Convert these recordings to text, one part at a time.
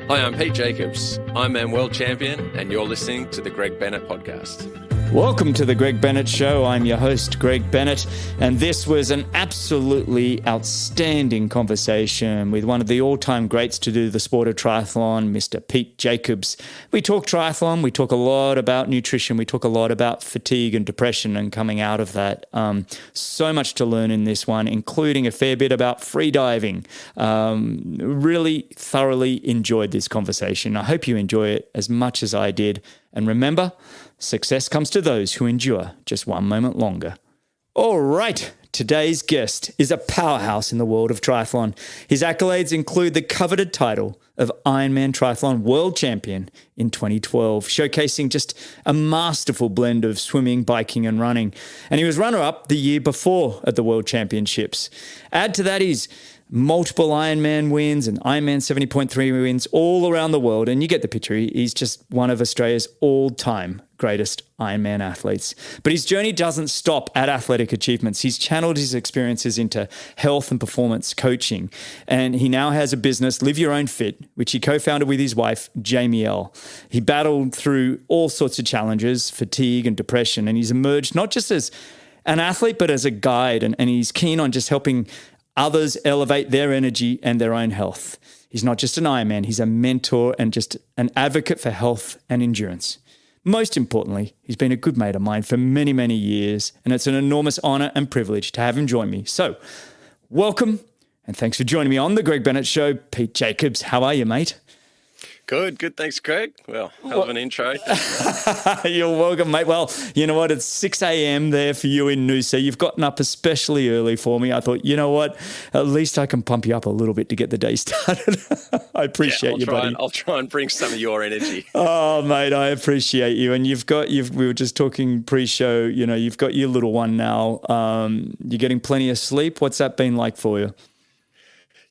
Hi, I'm Pete Jacobs, Ironman World Champion, and you're listening to the Greg Bennett Podcast. Welcome to the Greg Bennett Show. I'm your host, Greg Bennett, and this was an absolutely outstanding conversation with one of the all-time greats to do the sport of triathlon, Mr. Pete Jacobs. We talk triathlon, we talk a lot about nutrition, we talk a lot about fatigue and depression and coming out of that. So much to learn in this one, including a fair bit about free diving. Really thoroughly enjoyed this conversation. I hope you enjoy it as much as I did. And remember, success comes to those who endure just one moment longer. All right, today's guest is a powerhouse in the world of triathlon. His accolades include the coveted title of Ironman Triathlon World Champion in 2012, showcasing just a masterful blend of swimming, biking, and running. And he was runner-up the year before at the World Championships. Add to that his multiple Ironman wins and Ironman 70.3 wins all around the world. And you get the picture. He's just one of Australia's all-time greatest Ironman athletes. But his journey doesn't stop at athletic achievements. He's channeled his experiences into health and performance coaching. And he now has a business, Live Your Own Fit, which he co-founded with his wife, Jaimielle. He battled through all sorts of challenges, fatigue and depression. And he's emerged not just as an athlete, but as a guide. And he's keen on just helping others elevate their energy and their own health. He's not just an Ironman, he's a mentor and just an advocate for health and endurance. Most importantly, he's been a good mate of mine for many, many years, and it's an enormous honor and privilege to have him join me. So, welcome, and thanks for joining me on The Greg Bennett Show. Pete Jacobs, how are you, mate? Good. Thanks, Greg. Well, hell of an intro. You're welcome, mate. Well, you know what? It's 6 a.m. there for you in Noosa. You've gotten up especially early for me. I thought, you know what? At least I can pump you up a little bit to get the day started. I appreciate you, buddy. I'll try and bring some of your energy. Oh, mate, I appreciate you. And we were just talking pre-show, you know, you've got your little one now. You're getting plenty of sleep. What's that been like for you?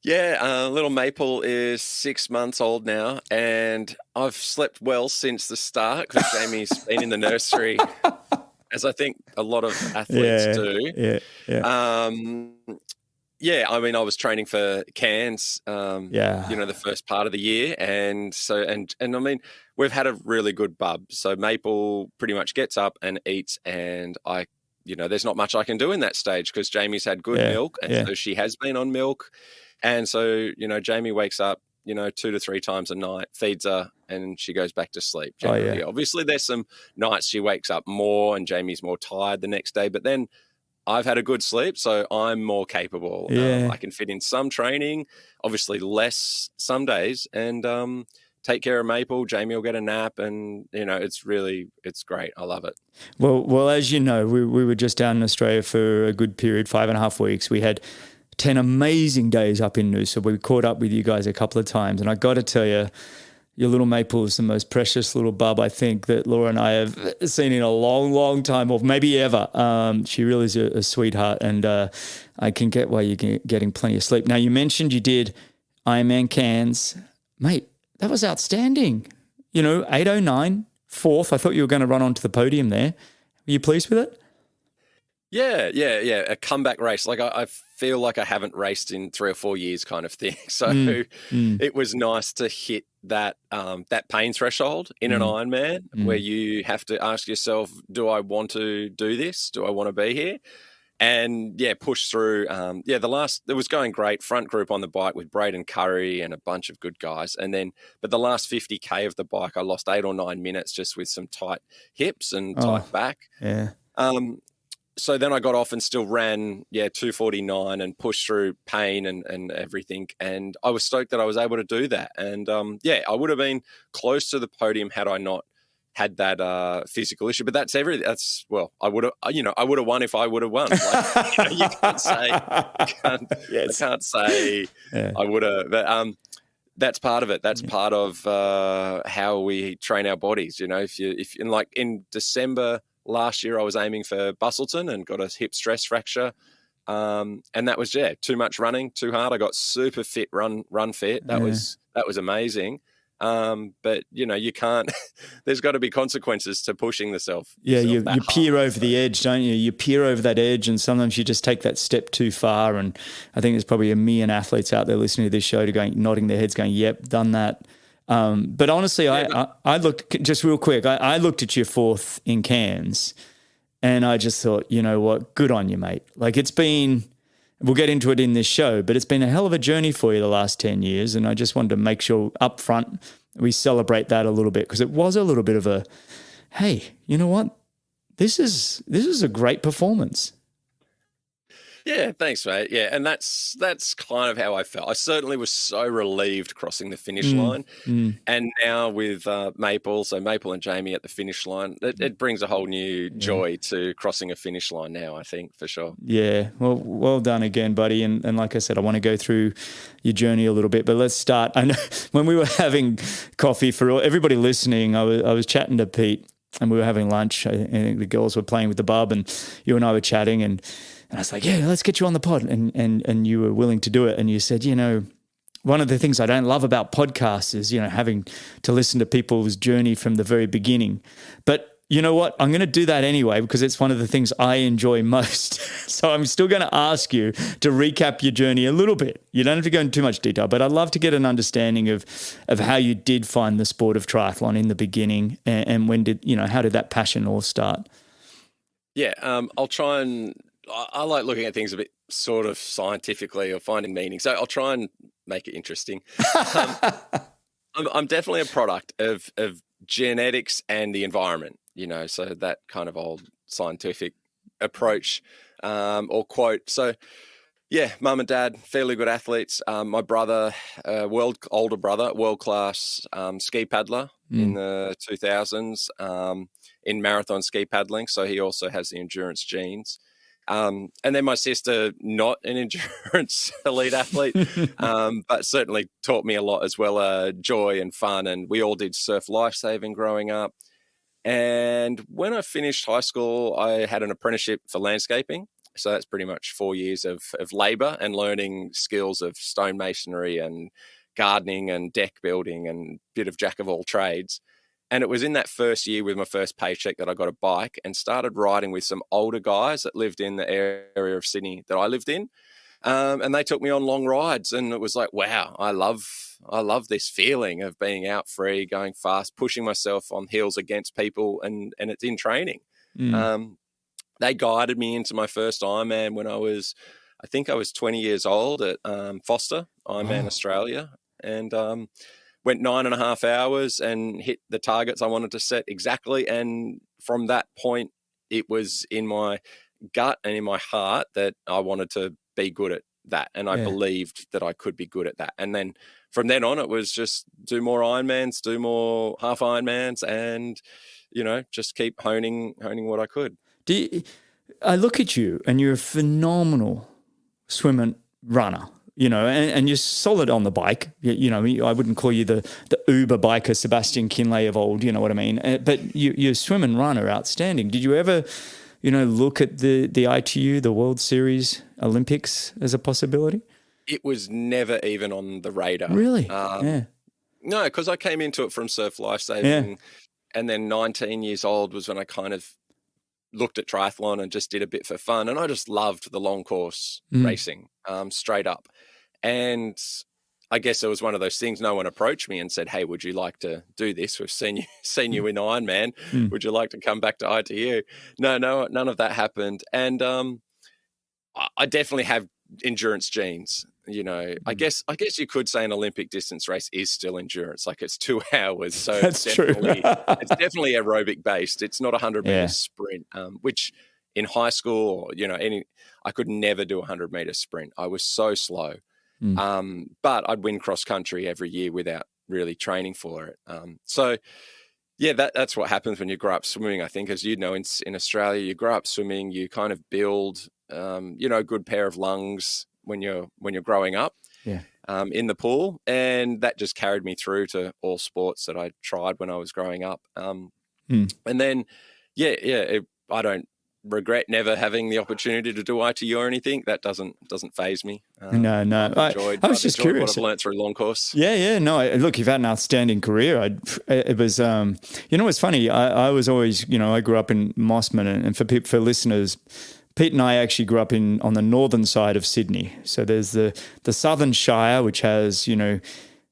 Yeah, little Maple is 6 months old now, and I've slept well since the start because Jamie's been in the nursery, as I think a lot of athletes do. Yeah. I mean, I was training for Cairns, the first part of the year, and I mean, we've had a really good bub. So Maple pretty much gets up and eats, and there's not much I can do in that stage because Jamie's had good milk, and so she has been on milk. And so, Jamie wakes up, 2 to 3 times a night, feeds her, and she goes back to sleep. Generally. Obviously, there's some nights she wakes up more and Jamie's more tired the next day. But then I've had a good sleep, so I'm more capable. I can fit in some training, obviously less some days, and take care of Maple. Jamie will get a nap, and, it's great. I love it. Well, as you know, we were just down in Australia for a good period, 5.5 weeks. We had 10 amazing days up in Noosa. We caught up with you guys a couple of times. And I got to tell you, your little Maple is the most precious little bub, I think, that Laura and I have seen in a long, long time, or maybe ever. She really is a sweetheart, and I can get why you're getting plenty of sleep. Now, you mentioned you did Ironman Cairns. Mate, that was outstanding. 8:09, fourth. I thought you were going to run onto the podium there. Were you pleased with it? Yeah. A comeback race. Like I feel like I haven't raced in 3 or 4 years kind of thing. So it was nice to hit that pain threshold in an Ironman where you have to ask yourself, do I want to do this? Do I want to be here? And push through. It was going great. Front group on the bike with Braden Curry and a bunch of good guys. But the last 50K of the bike, I lost 8 or 9 minutes just with some tight hips and tight back. Yeah. So then I got off and still ran, 2:49 and pushed through pain and everything. And I was stoked that I was able to do that. And I would have been close to the podium had I not had that physical issue. But that's everything. I would have won if I would have won. Like, you can't say, I can't say I would have. But that's part of it. That's part of how we train our bodies. If in December last year, I was aiming for Bustleton and got a hip stress fracture. And that was, too much running, too hard. I got super fit, run fit. That was amazing. But you can't, there's got to be consequences to pushing yourself. Yeah. You peer over the edge, don't you? You peer over that edge, and sometimes you just take that step too far. And I think there's probably a million athletes out there listening to this show nodding their heads going, yep, done that. But honestly, I looked just real quick. I looked at your fourth in Cairns, and I just thought, you know what, good on you, mate. Like it's been. We'll get into it in this show, but it's been a hell of a journey for you the last 10 years. And I just wanted to make sure up front we celebrate that a little bit, because it was a little bit of a, hey, you know what? This is a great performance. Yeah, thanks, mate. Yeah, and that's kind of how I felt. I certainly was so relieved crossing the finish line. And now with Maple and Jamie at the finish line, it brings a whole new joy to crossing a finish line now, I think, for sure. Yeah, well done again, buddy. And like I said, I want to go through your journey a little bit, but let's start. I know when we were having coffee, for everybody listening, I was chatting to Pete, and we were having lunch. I think the girls were playing with the bub, and you and I were chatting, and I was like, yeah, let's get you on the pod. And you were willing to do it. And you said, you know, one of the things I don't love about podcasts is, you know, having to listen to people's journey from the very beginning. But you know what? I'm going to do that anyway, because it's one of the things I enjoy most. So I'm still going to ask you to recap your journey a little bit. You don't have to go into too much detail, but I'd love to get an understanding of how you did find the sport of triathlon in the beginning, and how did that passion all start? Yeah, I'll try and I like looking at things a bit sort of scientifically or finding meaning. So I'll try and make it interesting. I'm definitely a product of genetics and the environment, you know, so that kind of old scientific approach or quote. So, yeah, mum and dad, fairly good athletes. My brother, older brother, world-class ski paddler in the 2000s in marathon ski paddling. So he also has the endurance genes. And then my sister, not an endurance elite athlete, but certainly taught me a lot as well, joy and fun. And we all did surf lifesaving growing up. And when I finished high school, I had an apprenticeship for landscaping. So that's pretty much 4 years of labour and learning skills of stonemasonry and gardening and deck building and a bit of jack of all trades. And it was in that first year with my first paycheck that I got a bike and started riding with some older guys that lived in the area of Sydney that I lived in. And they took me on long rides, and it was like, wow, I love this feeling of being out free, going fast, pushing myself on hills against people, and it's in training. They guided me into my first Ironman when I think I was 20 years old at Foster, Ironman Australia, and went 9.5 hours and hit the targets I wanted to set exactly. And from that point, it was in my gut and in my heart that I wanted to be good at that. And I believed that I could be good at that. And then from then on, it was just do more Ironmans, do more half Ironmans, and, you know, just keep honing what I could. I look at you and you're a phenomenal swimmer, runner. You know, and you're solid on the bike. You know, I wouldn't call you the Uber biker Sebastian Kinley of old, you know what I mean? But your swim and run are outstanding. Did you ever, you know, look at the ITU, the World Series Olympics as a possibility? It was never even on the radar. Really? No, because I came into it from surf lifesaving, and then 19 years old was when I kind of looked at triathlon and just did a bit for fun. And I just loved the long course racing, straight up. And I guess it was one of those things. No one approached me and said, hey, would you like to do this? We've seen you in Ironman. Would you like to come back to ITU? No, none of that happened. And I definitely have endurance genes. You know, I guess you could say an Olympic distance race is still endurance. Like it's 2 hours. So That's it's true. It's definitely aerobic based. It's not a 100-meter sprint, which in high school, or, you know, I could never do a 100-meter sprint. I was so slow. But I'd win cross country every year without really training for it. So yeah, that's what happens when you grow up swimming. I think, as you know, in Australia, you grow up swimming, you kind of build, you know, a good pair of lungs when you're growing up in the pool. And that just carried me through to all sports that I tried when I was growing up. And then, I don't regret never having the opportunity to do ITU or anything. That doesn't faze me. No. I was just curious. What I've learned through long course. Yeah. No, look, you've had an outstanding career. It was, you know, it's funny. I was always, you know, I grew up in Mossman, and for listeners, Pete and I actually grew up on the northern side of Sydney. So there's the Southern Shire, which has, you know,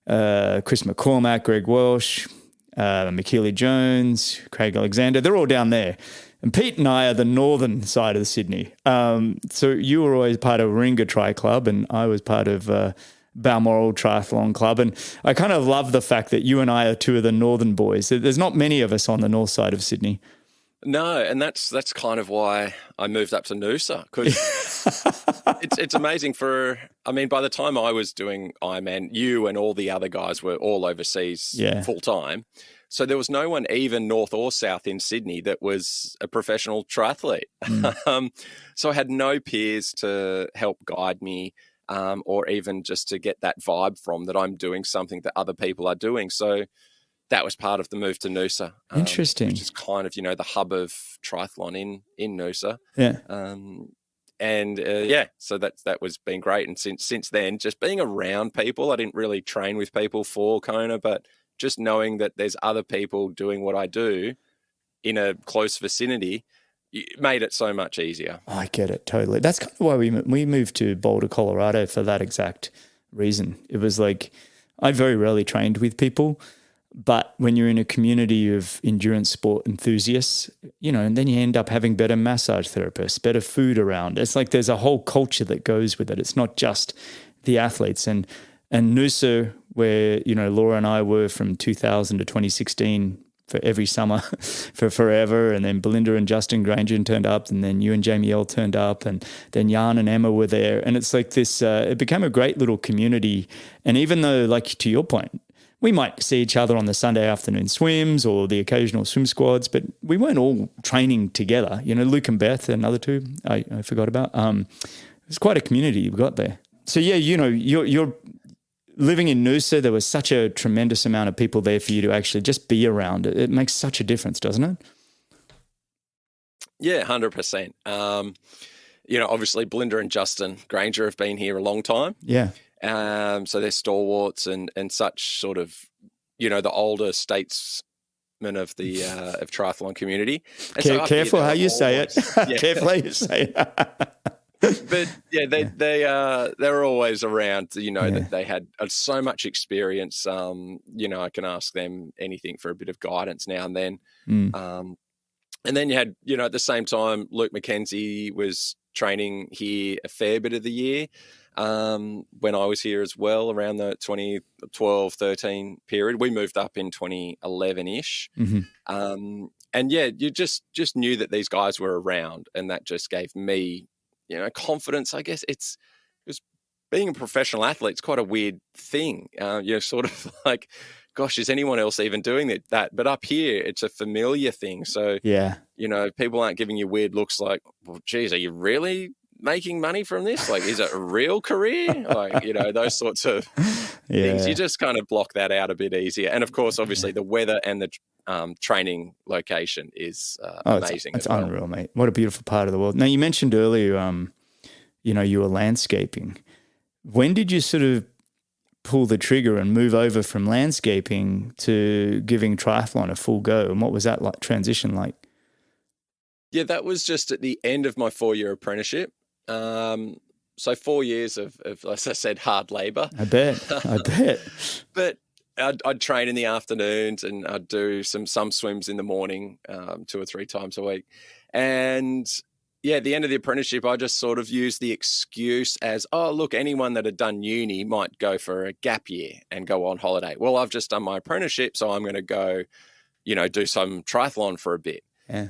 Chris McCormack, Greg Welsh, McKeely Jones, Craig Alexander. They're all down there. And Pete and I are the northern side of Sydney. So you were always part of Warringah Tri Club, and I was part of Balmoral Triathlon Club. And I kind of love the fact that you and I are two of the northern boys. There's not many of us on the north side of Sydney. No, and that's kind of why I moved up to Noosa, because it's amazing by the time I was doing Ironman, you and all the other guys were all overseas full time. So there was no one even north or south in Sydney that was a professional triathlete. So I had no peers to help guide me or even just to get that vibe from that I'm doing something that other people are doing. So that was part of the move to Noosa. Interesting. Which is kind of, the hub of triathlon in Noosa. Yeah. So that was been great. And since then, just being around people, I didn't really train with people for Kona, but just knowing that there's other people doing what I do in a close vicinity made it so much easier. I get it, totally. That's kind of why we moved to Boulder, Colorado for that exact reason. It was like I very rarely trained with people, but when you're in a community of endurance sport enthusiasts, and then you end up having better massage therapists, better food around. It's like there's a whole culture that goes with it. It's not just the athletes. And Noosa, where, Laura and I were from 2000 to 2016 for every summer for forever. And then Belinda and Justin Granger turned up, and then you and Jaimielle turned up, and then Jan and Emma were there. And it's like this, it became a great little community. And even though, like to your point, we might see each other on the Sunday afternoon swims or the occasional swim squads, but we weren't all training together. Luke and Beth, another two I forgot about. It's quite a community you've got there. So yeah, you're living in Noosa. There was such a tremendous amount of people there for you to actually just be around. It makes such a difference, doesn't it? Yeah, 100%. Obviously Belinda and Justin Granger have been here a long time. Yeah. So they're stalwarts and such sort of, the older statesmen of the of triathlon community. And careful how you say it. Careful how you say it. But yeah, they're always around. That they had so much experience. I can ask them anything for a bit of guidance now and then. And then you had, at the same time, Luke McKenzie was training here a fair bit of the year. When I was here as well, around the 2012-13 period. We moved up in 2011-ish. And yeah, you just knew that these guys were around, and that just gave me, confidence. I guess it was being a professional athlete. It's quite a weird thing. You're sort of like, gosh, is anyone else even doing that? But up here, it's a familiar thing. So, people aren't giving you weird looks like, well, geez, are you really making money from this? Like, is it a real career? Like, those sorts of things. You just kind of block that out a bit easier. And of course, obviously the weather and the training location is amazing. It's unreal, mate. What a beautiful part of the world. Now, you mentioned earlier, you were landscaping. When did you sort of pull the trigger and move over from landscaping to giving triathlon a full go? And what was that transition like? Yeah, that was just at the end of my 4-year apprenticeship. So 4 years of, as I said, hard labor. I bet. But I'd train in the afternoons, and I'd do some swims in the morning, 2 or 3 times a week. And yeah, at the end of the apprenticeship, I just sort of used the excuse as, oh, look, anyone that had done uni might go for a gap year and go on holiday. Well, I've just done my apprenticeship, so I'm going to go, do some triathlon for a bit. Yeah.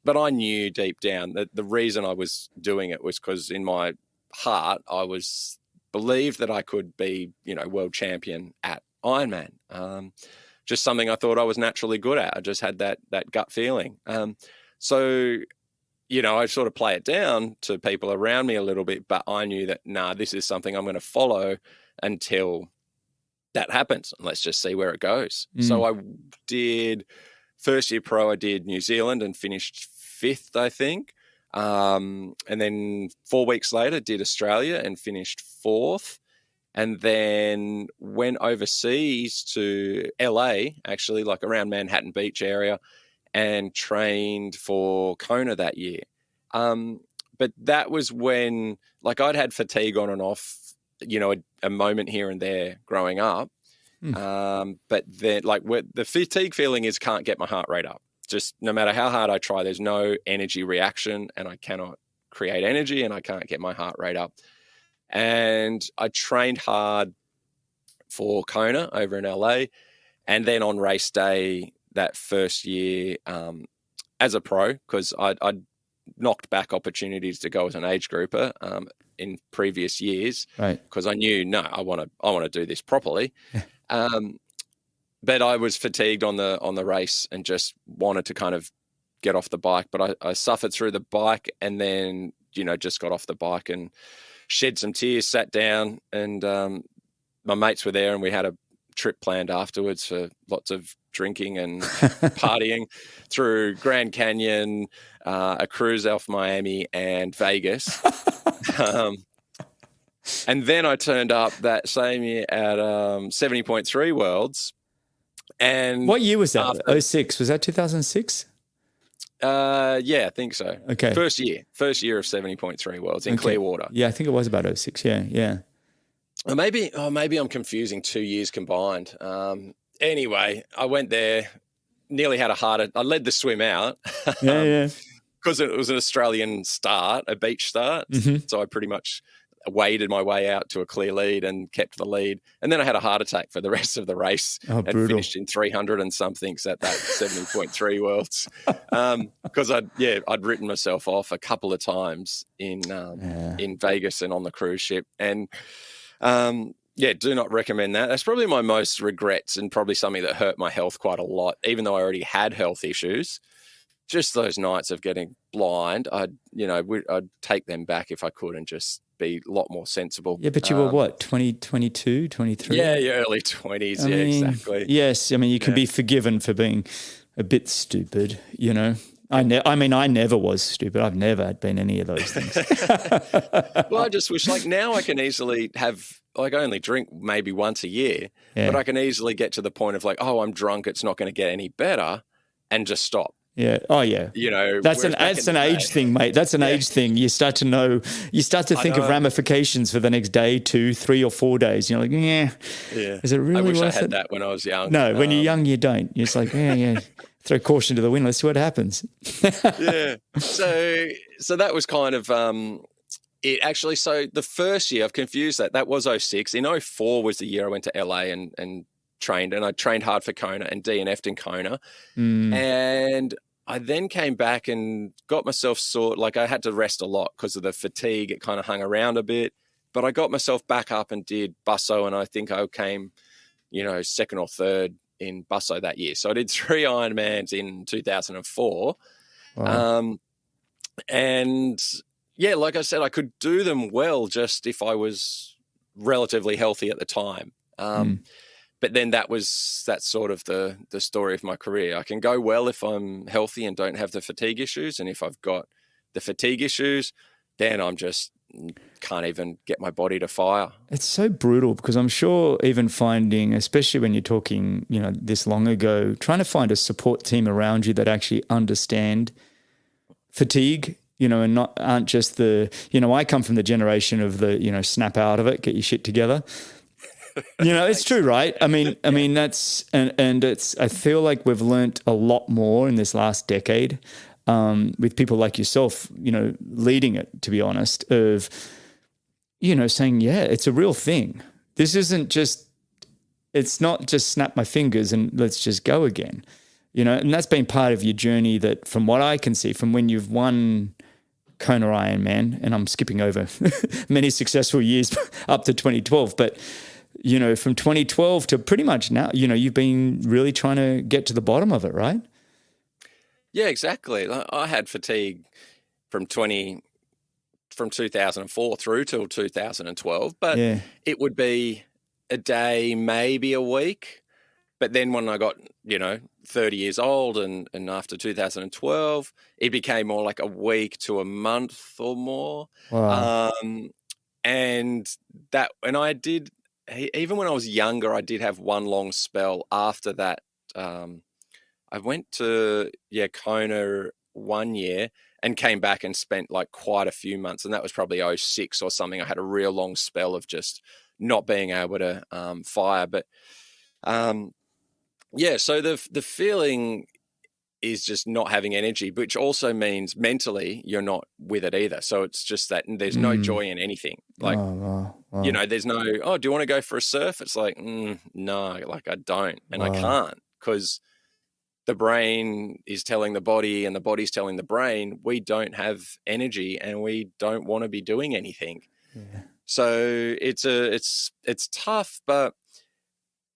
But I knew deep down that the reason I was doing it was because in my heart, I believed that I could be, world champion at Ironman. Just something I thought I was naturally good at. I just had that gut feeling. So, I sort of play it down to people around me a little bit, but I knew that, this is something I'm going to follow until that happens. And let's just see where it goes. So I did first year pro, I did New Zealand and finished 5th, I think. And then 4 weeks later, did Australia and finished 4th. And then went overseas to LA, actually, like around Manhattan Beach area, and trained for Kona that year. But that was when, like, I'd had fatigue on and off, a moment here and there growing up. But then the fatigue feeling is can't get my heart rate up. Just no matter how hard I try, there's no energy reaction and I cannot create energy and I can't get my heart rate up. And I trained hard for Kona over in LA. And then on race day that first year as a pro, because I'd knocked back opportunities to go as an age grouper in previous years, right? Because I knew, no, I want to do this properly. But I was fatigued on the race and just wanted to kind of get off the bike. But I suffered through the bike and then, just got off the bike and shed some tears, sat down, and my mates were there and we had a trip planned afterwards for lots of drinking and partying through Grand Canyon, a cruise off Miami and Vegas. And then I turned up that same year at 70.3 Worlds. And what year was that? 06. Was that 2006? Yeah, I think so. Okay. First year of 70.3 Worlds in Clearwater. Yeah, I think it was about 06. Yeah. Or maybe I'm confusing 2 years combined. Anyway, I went there, nearly had I led the swim out. Yeah. Because it was an Australian start, a beach start. Mm-hmm. So I pretty much waded my way out to a clear lead and kept the lead. And then I had a heart attack for the rest of the race and finished in 300 and somethings at that 70.3 Worlds. Because I'd written myself off a couple of times in Vegas and on the cruise ship. And do not recommend that. That's probably my most regrets and probably something that hurt my health quite a lot, even though I already had health issues. Just those nights of getting blind, I'd take them back if I could and just be a lot more sensible. Yeah, but you were what, 22, 23? Yeah, early 20s. Exactly. Yes, I mean, you can be forgiven for being a bit stupid, I never was stupid. I've never been any of those things. Well, I just wish now I can easily have, I only drink maybe once a year, but I can easily get to the point of I'm drunk, it's not going to get any better, and just stop. Yeah. Oh, yeah. That's an age thing, mate. That's an age thing. You start to think of ramifications for the next day, 2, 3, or 4 days. You're like, is it really I wish worth I had it? that when I was young. No, when you're young, you don't. You're just like, throw caution to the wind. Let's see what happens. Yeah. So that was kind of it actually. So the first year, I've confused that. That was 06. In 04 was the year I went to LA and trained, and I trained hard for Kona and DNF'd in Kona. And I then came back and got myself I had to rest a lot because of the fatigue. It kind of hung around a bit, but I got myself back up and did Busso, and I think I came, second or third in Busso that year. So I did 3 Ironmans in 2004. Wow. And like I said, I could do them well just if I was relatively healthy at the time. But then that's sort of the story of my career. I can go well if I'm healthy and don't have the fatigue issues. And if I've got the fatigue issues, then I'm just can't even get my body to fire. It's so brutal because I'm sure even finding, especially when you're talking, this long ago, trying to find a support team around you that actually understand fatigue, and aren't just I come from the generation of the, snap out of it, get your shit together. It's true, right? I mean that's and it's. I feel like we've learnt a lot more in this last decade with people like yourself, leading it. To be honest, of saying, it's a real thing. This isn't just. It's not just snap my fingers and let's just go again. And that's been part of your journey. That, from what I can see, from when you've won Kona Ironman, and I'm skipping over many successful years up to 2012, but. From 2012 to pretty much now, you've been really trying to get to the bottom of it, right? Yeah, exactly. I had fatigue from 2004 through till 2012, but it would be a day, maybe a week. But then when I got, 30 years old and after 2012, it became more like a week to a month or more. Wow. And I did, even when I was younger, I did have one long spell after that. I went to Kona 1 year and came back and spent quite a few months, and that was probably 06 or something. I had a real long spell of just not being able to fire. But Yeah, so the feeling is just not having energy, which also means mentally you're not with it either. So it's just that there's no joy in anything. Like, you know, there's no, oh, do you want to go for a surf? It's like, no, like I don't. And I can't, because the brain is telling the body and the body's telling the brain, we don't have energy and we don't want to be doing anything. Yeah. So it's tough, but,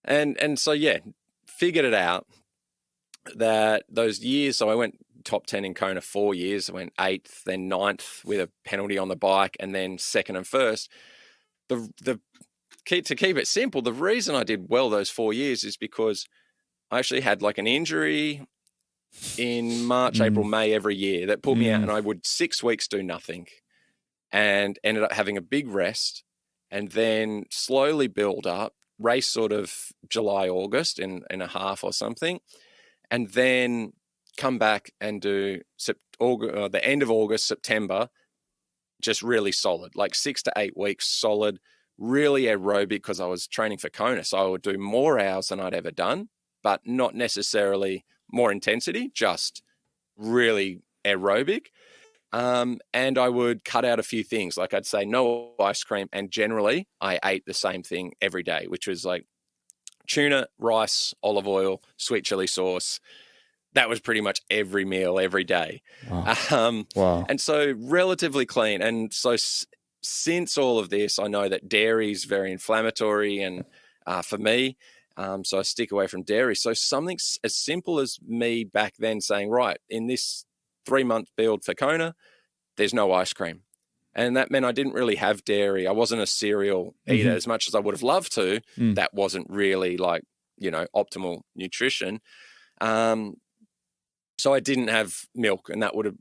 and so, yeah, figured it out. That those years, so I went top 10 in Kona 4 years. I went 8th, then 9th with a penalty on the bike, and then 2nd and 1st. The key, to keep it simple, the reason I did well those 4 years is because I actually had like an injury in March, April, May every year that pulled me out, and I would 6 weeks do nothing and ended up having a big rest and then slowly build up, race sort of July, August in a half or something. And then come back and do the end of August, September, just really solid, like 6 to 8 weeks solid, really aerobic, because I was training for Kona. So I would do more hours than I'd ever done, but not necessarily more intensity, just really aerobic. And I would cut out a few things. Like I'd say no ice cream. And generally I ate the same thing every day, which was like tuna, rice, olive oil, sweet chili sauce. That was pretty much every meal every day. Wow. And so relatively clean. And so since all of this, I know that dairy is very inflammatory and for me, so I stick away from dairy. So something as simple as me back then saying, right, in this 3-month build for Kona, there's no ice cream. And that meant I didn't really have dairy. I wasn't a cereal eater as much as I would have loved to. That wasn't really like, you know, optimal nutrition. So I didn't have milk, and that would have,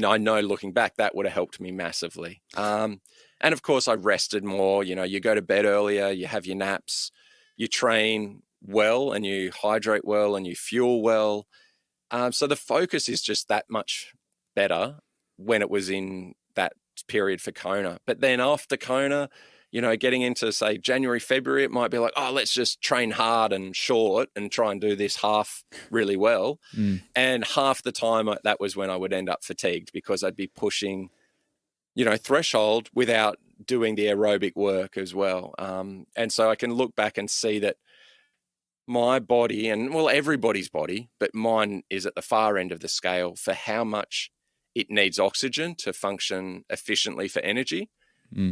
I know looking back, that would have helped me massively. And of course I rested more. You know, you go to bed earlier, you have your naps, you train well and you hydrate well and you fuel well. So the focus is just that much better when it was in that period for Kona. But then after Kona, you know, getting into say January, February, it might be like, oh, let's just train hard and short and try and do this half really well. And half the time that was when I would end up fatigued, because I'd be pushing, you know, threshold without doing the aerobic work as well. And so I can look back and see that my body, and well, everybody's body, but mine is at the far end of the scale for how much it needs oxygen to function efficiently for energy.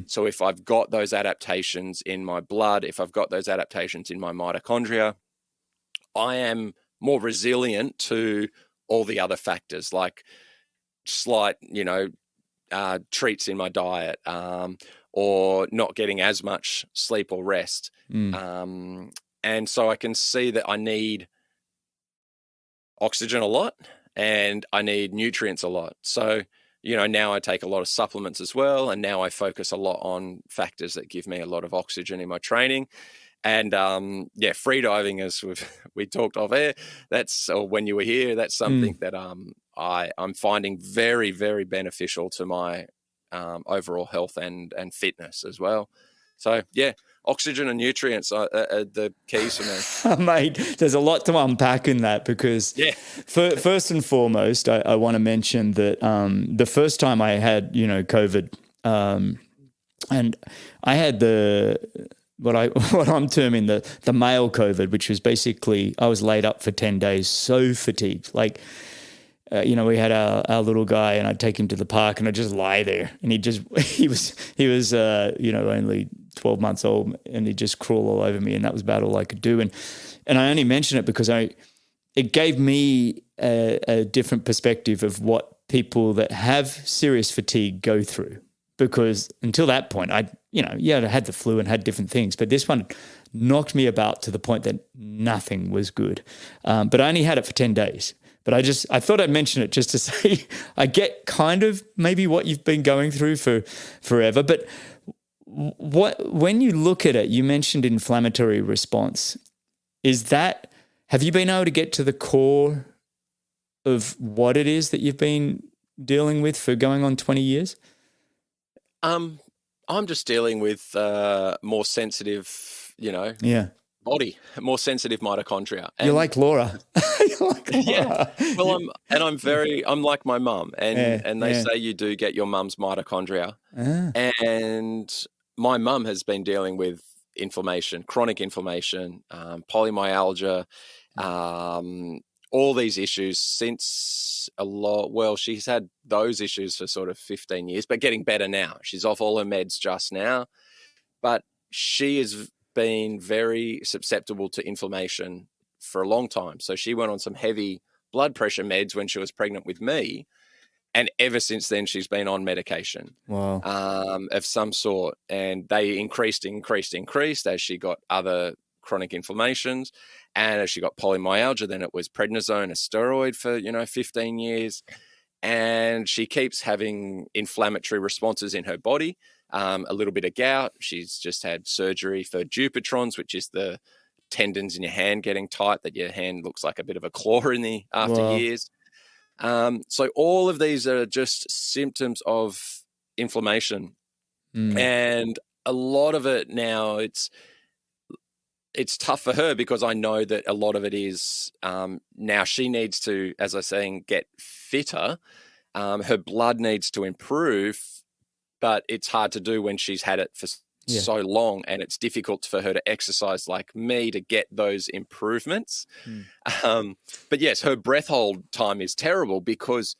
So if I've got those adaptations in my blood, if I've got those adaptations in my mitochondria, I am more resilient to all the other factors, like slight, you know, treats in my diet, or not getting as much sleep or rest. And so I can see that I need oxygen a lot and I need nutrients a lot. So, you know, now I take a lot of supplements as well. And now I focus a lot on factors that give me a lot of oxygen in my training. And yeah, free diving, as we talked off air, or when you were here, that's something that I'm finding very, very beneficial to my overall health and fitness as well. So yeah, oxygen and nutrients are the keys for me. Mate, there's a lot to unpack in that, because first and foremost, I want to mention that the first time I had, you know, COVID, and I had what I'm terming the male COVID, which was basically I was laid up for 10 days, so fatigued. Like, you know, we had our little guy, and I'd take him to the park, and I'd just lie there, and he was you know, only 12 months old, and he'd just crawl all over me, and that was about all I could do. And I only mention it because it gave me a different perspective of what people that have serious fatigue go through. Because until that point, I had the flu and had different things, but this one knocked me about to the point that nothing was good. But I only had it for 10 days. But I thought I'd mention it just to say I get kind of maybe what you've been going through for forever. But when you look at it, you mentioned inflammatory response. Have you been able to get to the core of what it is that you've been dealing with for going on 20 years? I'm just dealing with more sensitive, you know, body, more sensitive mitochondria. And You're like Laura. You're like Laura. yeah. Well, I'm like my mum, and they yeah. say you do get your mum's mitochondria. Ah. And my mum has been dealing with inflammation, chronic inflammation, polymyalgia, all these issues since she's had those issues for sort of 15 years, but getting better now. She's off all her meds just now, but she has been very susceptible to inflammation for a long time. So she went on some heavy blood pressure meds when she was pregnant with me. And ever since then, she's been on medication. Wow. Of some sort. And they increased as she got other chronic inflammations. And as she got polymyalgia, then it was prednisone, a steroid for, 15 years. And she keeps having inflammatory responses in her body, a little bit of gout. She's just had surgery for Dupuytren's, which is the tendons in your hand getting tight, that your hand looks like a bit of a claw in the after years. So all of these are just symptoms of inflammation. And a lot of it now, it's tough for her because I know that a lot of it is now she needs to, as I was saying, get fitter. Her blood needs to improve, but it's hard to do when she's had it for so long, and it's difficult for her to exercise like me to get those improvements. But yes, her breath hold time is terrible because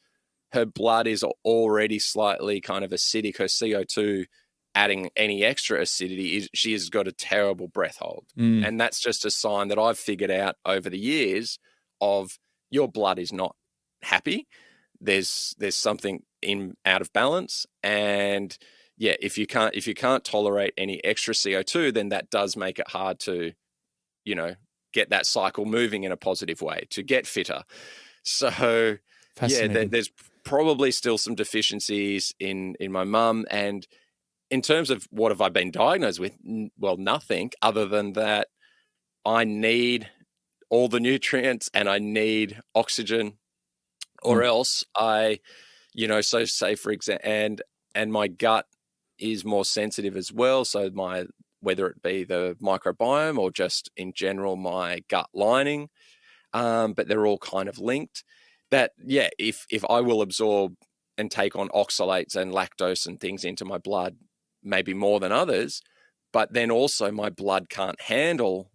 her blood is already slightly kind of acidic. Her CO2 adding any extra acidity, she has got a terrible breath hold. And that's just a sign that I've figured out over the years of your blood is not happy. There's something out of balance. And yeah, if you can't tolerate any extra CO2, then that does make it hard to, get that cycle moving in a positive way, to get fitter. So yeah, there's probably still some deficiencies in my mum. And in terms of what have I been diagnosed with? Well, nothing other than that I need all the nutrients and I need oxygen, or else so say for example, and my gut is more sensitive as well. So whether it be the microbiome or just in general, my gut lining, but they're all kind of linked. That, yeah, if I will absorb and take on oxalates and lactose and things into my blood, maybe more than others, but then also my blood can't handle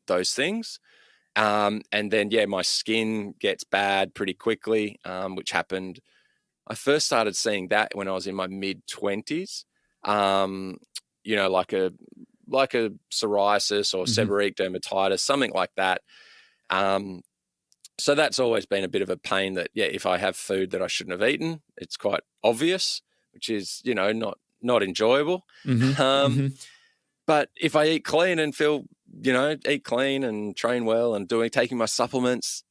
those things. And then, my skin gets bad pretty quickly, which happened. I first started seeing that when I was in my mid-20s, like a psoriasis or seborrheic dermatitis, something like that. So that's always been a bit of a pain that, if I have food that I shouldn't have eaten, it's quite obvious, which is, not enjoyable. But if I eat clean and eat clean and train well and taking my supplements,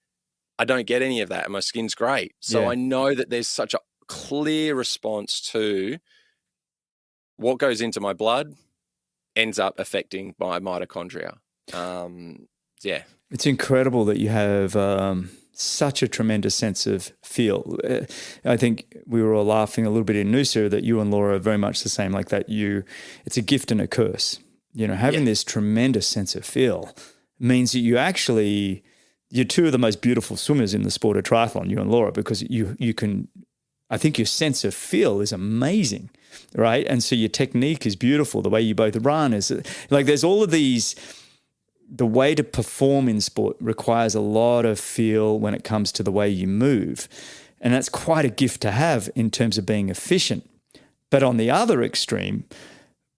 I don't get any of that and my skin's great. So I know that there's such a clear response to what goes into my blood ends up affecting my mitochondria. It's incredible that you have such a tremendous sense of feel. I think we were all laughing a little bit in Noosa that you and Laura are very much the same, like that. It's a gift and a curse. Having this tremendous sense of feel means that you're two of the most beautiful swimmers in the sport of triathlon, you and Laura, because you can, I think your sense of feel is amazing, right? And so your technique is beautiful. The way you both run is like, there's all of these. The way to perform in sport requires a lot of feel when it comes to the way you move. And that's quite a gift to have in terms of being efficient. But on the other extreme,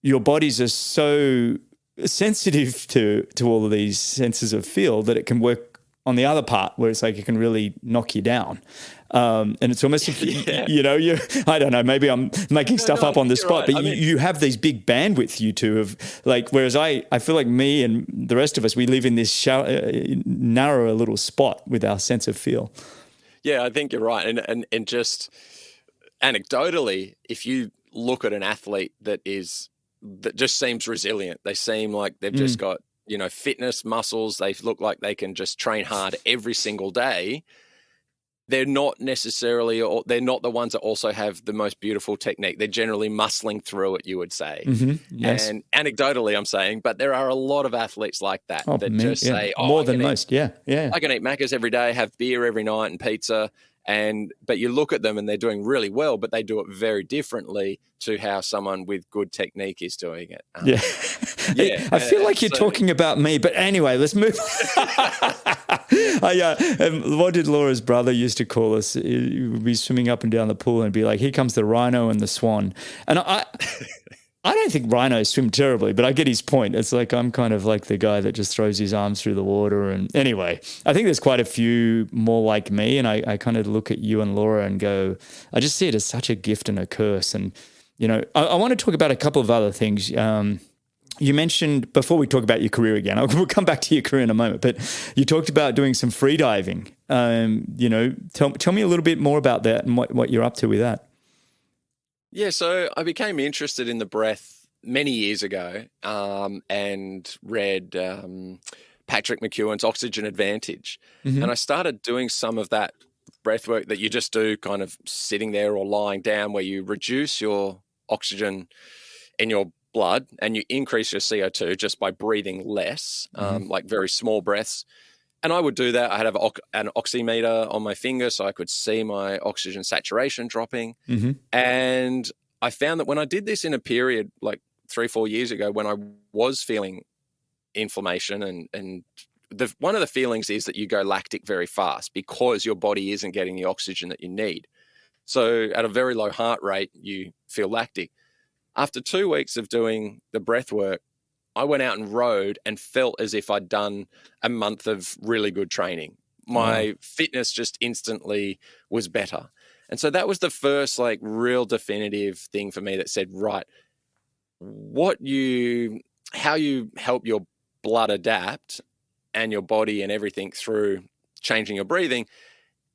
your bodies are so sensitive to all of these senses of feel that it can work on the other part where it's like it can really knock you down. And it's almost, I don't know, maybe I'm making stuff up on the spot, right. But you have these big bandwidth, you two, of like, whereas I feel like me and the rest of us, we live in this narrow little spot with our sense of feel. Yeah, I think you're right. And just anecdotally, if you look at an athlete that just seems resilient, they seem like they've just got, fitness, muscles, they look like they can just train hard every single day. they're not necessarily, or they're not the ones that also have the most beautiful technique. They're generally muscling through it, you would say. Yes. And anecdotally, I'm saying, but there are a lot of athletes like that Oh, that just say, more than most. Yeah. I can eat Macca's every day, have beer every night and pizza. But you look at them and they're doing really well, but they do it very differently to how someone with good technique is doing it. Yeah. I feel like you're talking about me, but anyway, let's move. What did Laura's brother used to call us? He would be swimming up and down the pool and be like, here comes the rhino and the swan. And I don't think rhinos swim terribly, but I get his point. It's like I'm kind of like the guy that just throws his arms through the water. And anyway, I think there's quite a few more like me. And I kind of look at you and Laura and go, I just see it as such a gift and a curse. And, you know, I want to talk about a couple of other things. You mentioned, before we talk about your career again, we'll come back to your career in a moment, but you talked about doing some free diving. You know, tell me a little bit more about that and what you're up to with that. Yeah, so I became interested in the breath many years ago and read Patrick McEwen's Oxygen Advantage. And I started doing some of that breath work that you just do kind of sitting there or lying down, where you reduce your oxygen in your blood and you increase your CO2 just by breathing less, like very small breaths. And I would do that. I'd have an oximeter on my finger so I could see my oxygen saturation dropping. And I found that when I did this in a period like 3-4 years ago, when I was feeling inflammation and one of the feelings is that you go lactic very fast because your body isn't getting the oxygen that you need. So at a very low heart rate, you feel lactic. After 2 weeks of doing the breath work, I went out and rode and felt as if I'd done a month of really good training. My fitness just instantly was better. And so that was the first like real definitive thing for me that said, right, how you help your blood adapt and your body and everything through changing your breathing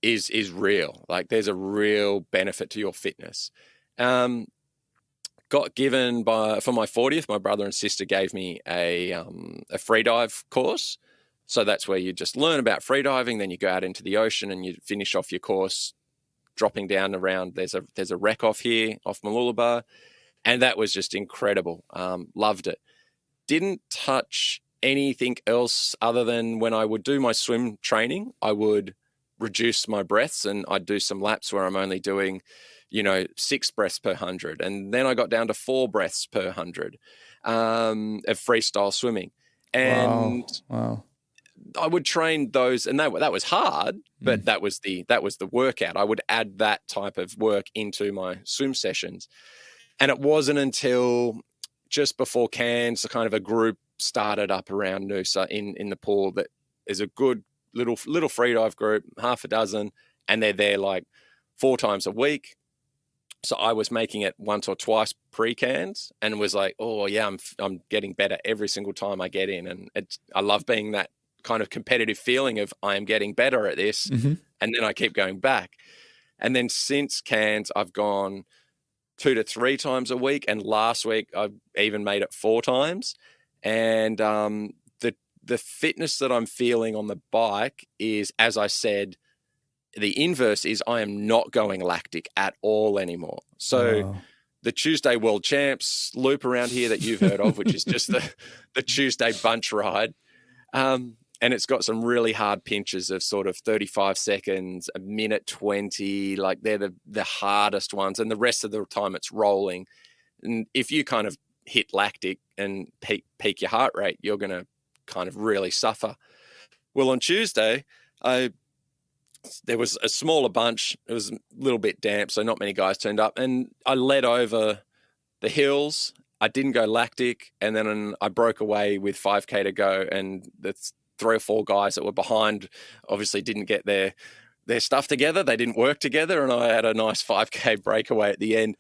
is real. Like there's a real benefit to your fitness. Got given for my 40th, my brother and sister gave me a free dive course. So that's where you just learn about free diving, then you go out into the ocean and you finish off your course dropping down around. There's a wreck off here, off Mooloolaba, and that was just incredible. Loved it. Didn't touch anything else other than when I would do my swim training, I would reduce my breaths and I'd do some laps where I'm only doing 6 breaths per 100. And then I got down to 4 breaths per 100 of freestyle swimming. And wow. I would train those, and that was hard, but that was the workout. I would add that type of work into my swim sessions. And it wasn't until just before Cairns, kind of a group started up around Noosa in the pool that is a good little freedive group, half a dozen, and they're there like 4 times a week. So I was making it once or twice pre-Cairns and was like, oh yeah, I'm getting better every single time I get in. And I love being that kind of competitive feeling of I am getting better at this. And then I keep going back. And then since Cairns, I've gone 2 to 3 times a week. And last week I even made it 4 times. And the fitness that I'm feeling on the bike is, as I said, the inverse is I am not going lactic at all anymore. So the Tuesday World Champs loop around here that you've heard of, which is just the Tuesday bunch ride. And it's got some really hard pinches of sort of 35 seconds, a minute 20, like they're the hardest ones. And the rest of the time it's rolling. And if you kind of hit lactic and peak your heart rate, you're going to kind of really suffer. Well, on Tuesday, there was a smaller bunch. It was a little bit damp, so not many guys turned up. And I led over the hills. I didn't go lactic. And then I broke away with 5K to go. And the 3 or 4 guys that were behind obviously didn't get their stuff together. They didn't work together. And I had a nice 5K breakaway at the end.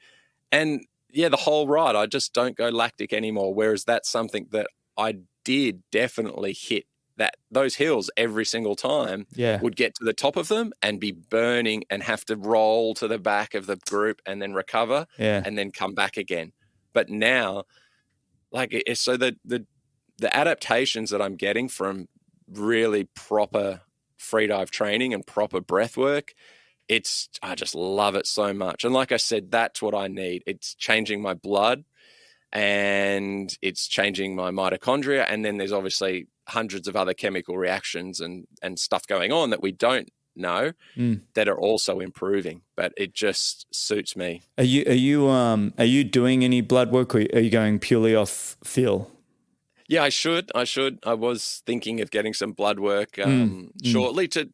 And yeah, the whole ride, I just don't go lactic anymore. Whereas that's something that I did definitely hit. That those hills every single time would get to the top of them and be burning and have to roll to the back of the group and then recover and then come back again. But now, like, so the adaptations that I'm getting from really proper freedive training and proper breath work I just love it so much. And like I said, that's what I need. It's changing my blood and it's changing my mitochondria. And then there's obviously hundreds of other chemical reactions and stuff going on that we don't know that are also improving, but it just suits me. Are you doing any blood work, or are you going purely off feel? Yeah, I should. I was thinking of getting some blood work shortly to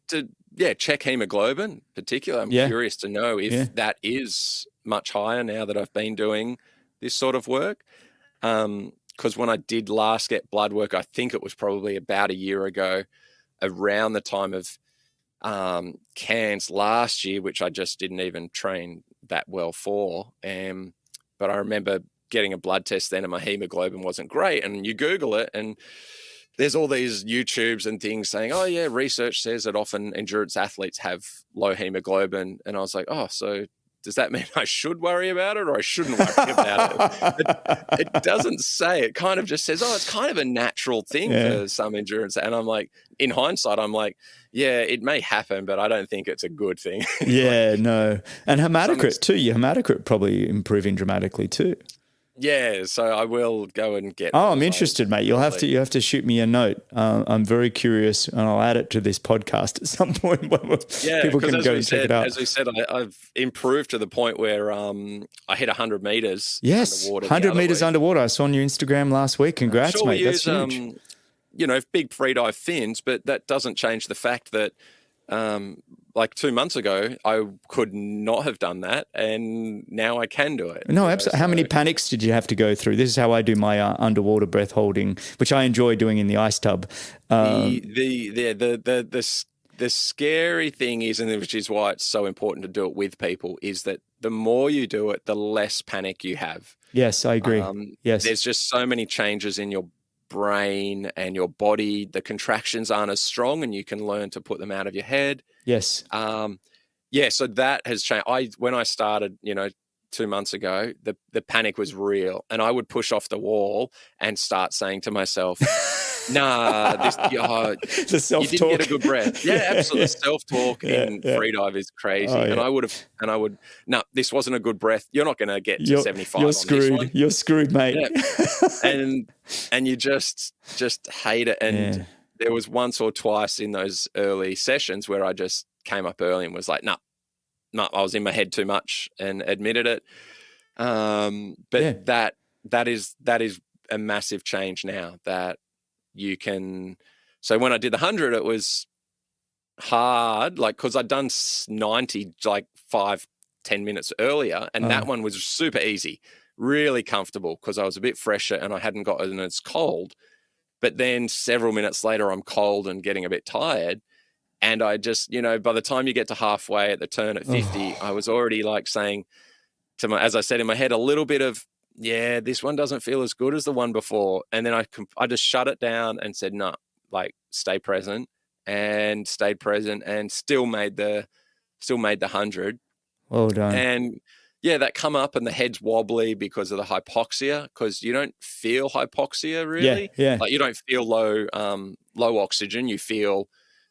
check hemoglobin. Particularly, I'm curious to know if that is much higher now that I've been doing this sort of work. Because when I did last get blood work, I think it was probably about a year ago, around the time of Cairns last year, which I just didn't even train that well for. But I remember getting a blood test then and my hemoglobin wasn't great. And you Google it and there's all these YouTubes and things saying, oh yeah, research says that often endurance athletes have low hemoglobin. And I was like, oh, so does that mean I should worry about it or I shouldn't worry about it? It doesn't say. It kind of just says, oh, it's kind of a natural thing for some endurance. And I'm like, in hindsight, I'm like, yeah, it may happen, but I don't think it's a good thing. No. And hematocrit too. Your hematocrit probably improving dramatically too. Yeah, so I will go and get. Oh, I'm interested, mate. You have to shoot me a note. I'm very curious, and I'll add it to this podcast at some point. People can go and check it out. As we said, I've improved to the point where I hit 100 meters. Yes, underwater 100 meters underwater. I saw on your Instagram last week. Congrats, mate. That's huge. Big freedive fins, but that doesn't change the fact that. Like 2 months ago, I could not have done that, and now I can do it. No, absolutely. How many panics did you have to go through? This is how I do my underwater breath holding, which I enjoy doing in the ice tub. The scary thing is, and which is why it's so important to do it with people, is that the more you do it, the less panic you have. Yes, I agree. Yes, there's just so many changes in your brain and your body. The contractions aren't as strong, and you can learn to put them out of your head. Yes. So that has changed. When I started, 2 months ago, the panic was real, and I would push off the wall and start saying to myself, nah, the self-talk. You didn't get a good breath. Yeah, absolutely. Self-talk in freedive is crazy. And I would, this wasn't a good breath. You're not going to get to 75 You're on screwed. This one. You're screwed, mate. Yeah. And you just hate it. And there was once or twice in those early sessions where I just came up early and was like, no, I was in my head too much and admitted it. But that is a massive change now that you can. So when I did the 100, it was hard, because I'd done 90 5-10 minutes earlier, and that one was super easy, really comfortable because I was a bit fresher and I hadn't gotten as cold. But then several minutes later, I'm cold and getting a bit tired. And I just, by the time you get to halfway at the turn at 50, I was already saying as I said in my head, a little bit of, this one doesn't feel as good as the one before. And then I just shut it down and said, no, stay present, and stayed present and still made the 100. Well done. And that come up and the head's wobbly because of the hypoxia, because you don't feel hypoxia really. Yeah. You don't feel low oxygen, you feel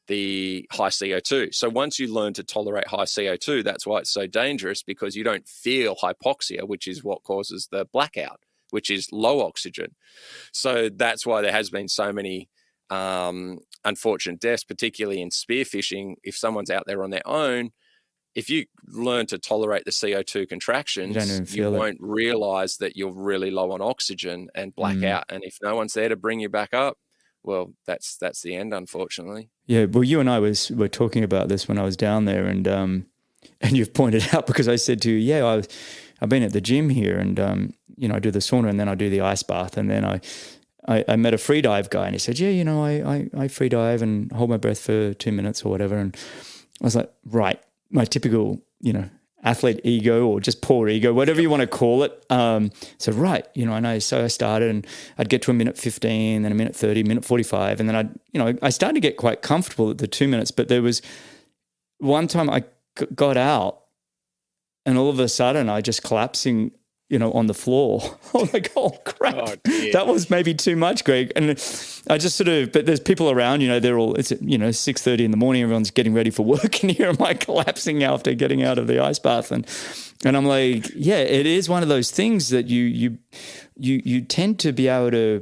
the high CO2. So once you learn to tolerate high CO2, that's why it's so dangerous, because you don't feel hypoxia, which is what causes the blackout, which is low oxygen. So that's why there has been so many unfortunate deaths, particularly in spearfishing. If someone's out there on their own, if you learn to tolerate the CO2 contractions, you won't realize that you're really low on oxygen and black out. And if no one's there to bring you back up, well, that's the end, unfortunately. Yeah, well, you and I were talking about this when I was down there, and you've pointed out, because I said to you, I've been at the gym here, and I do the sauna, and then I do the ice bath, and then I met a free dive guy, and he said, I free dive and hold my breath for 2 minutes or whatever, and I was like, right, my typical athlete ego, or just poor ego, whatever you want to call it. So right, I know. So I started, and I'd get to a minute 15, then a minute 30, minute 45, and then I started to get quite comfortable at the 2 minutes. But there was one time I got out, and all of a sudden I just collapsing on the floor. I'm like, oh crap, that was maybe too much, Greg. And I just but there's people around, they're all, it's 6:30 in the morning, everyone's getting ready for work, and here am I collapsing after getting out of the ice bath, and I'm like, yeah, it is one of those things that you tend to be able to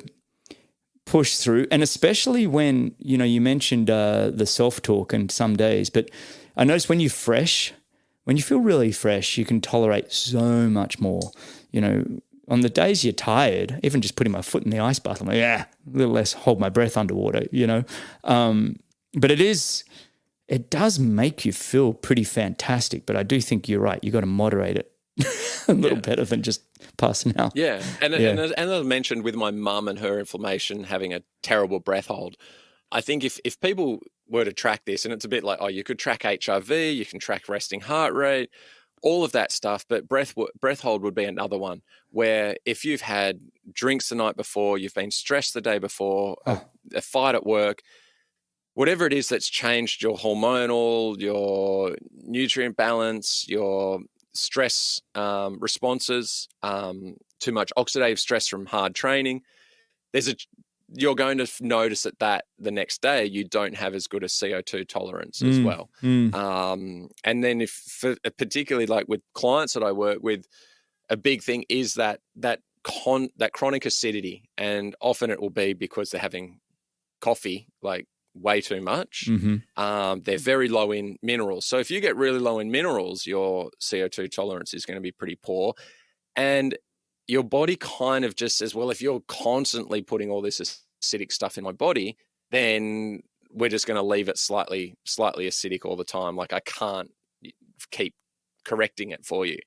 push through, and especially when you mentioned the self-talk and some days, but I notice when you feel really fresh, you can tolerate so much more. On the days you're tired, even just putting my foot in the ice bath, I'm like, a little less hold my breath underwater, But it does make you feel pretty fantastic. But I do think you're right. You got to moderate it a little better than just passing out. Yeah. And as I mentioned with my mum and her inflammation, having a terrible breath hold, I think if people were to track this, and it's a bit like, you could track HRV, you can track resting heart rate, all of that stuff, but breath hold would be another one where if you've had drinks the night before, you've been stressed the day before, a fight at work, whatever it is that's changed your hormonal, your nutrient balance, your stress responses, too much oxidative stress from hard training, you're going to notice that the next day you don't have as good a CO2 tolerance as well. And then particularly like with clients that I work with, a big thing is that chronic acidity, and often it will be because they're having coffee like way too much. They're very low in minerals. So if you get really low in minerals, your CO2 tolerance is going to be pretty poor. And your body kind of just says, well, if you're constantly putting all this acidic stuff in my body, then we're just going to leave it slightly acidic all the time. Like I can't keep correcting it for you.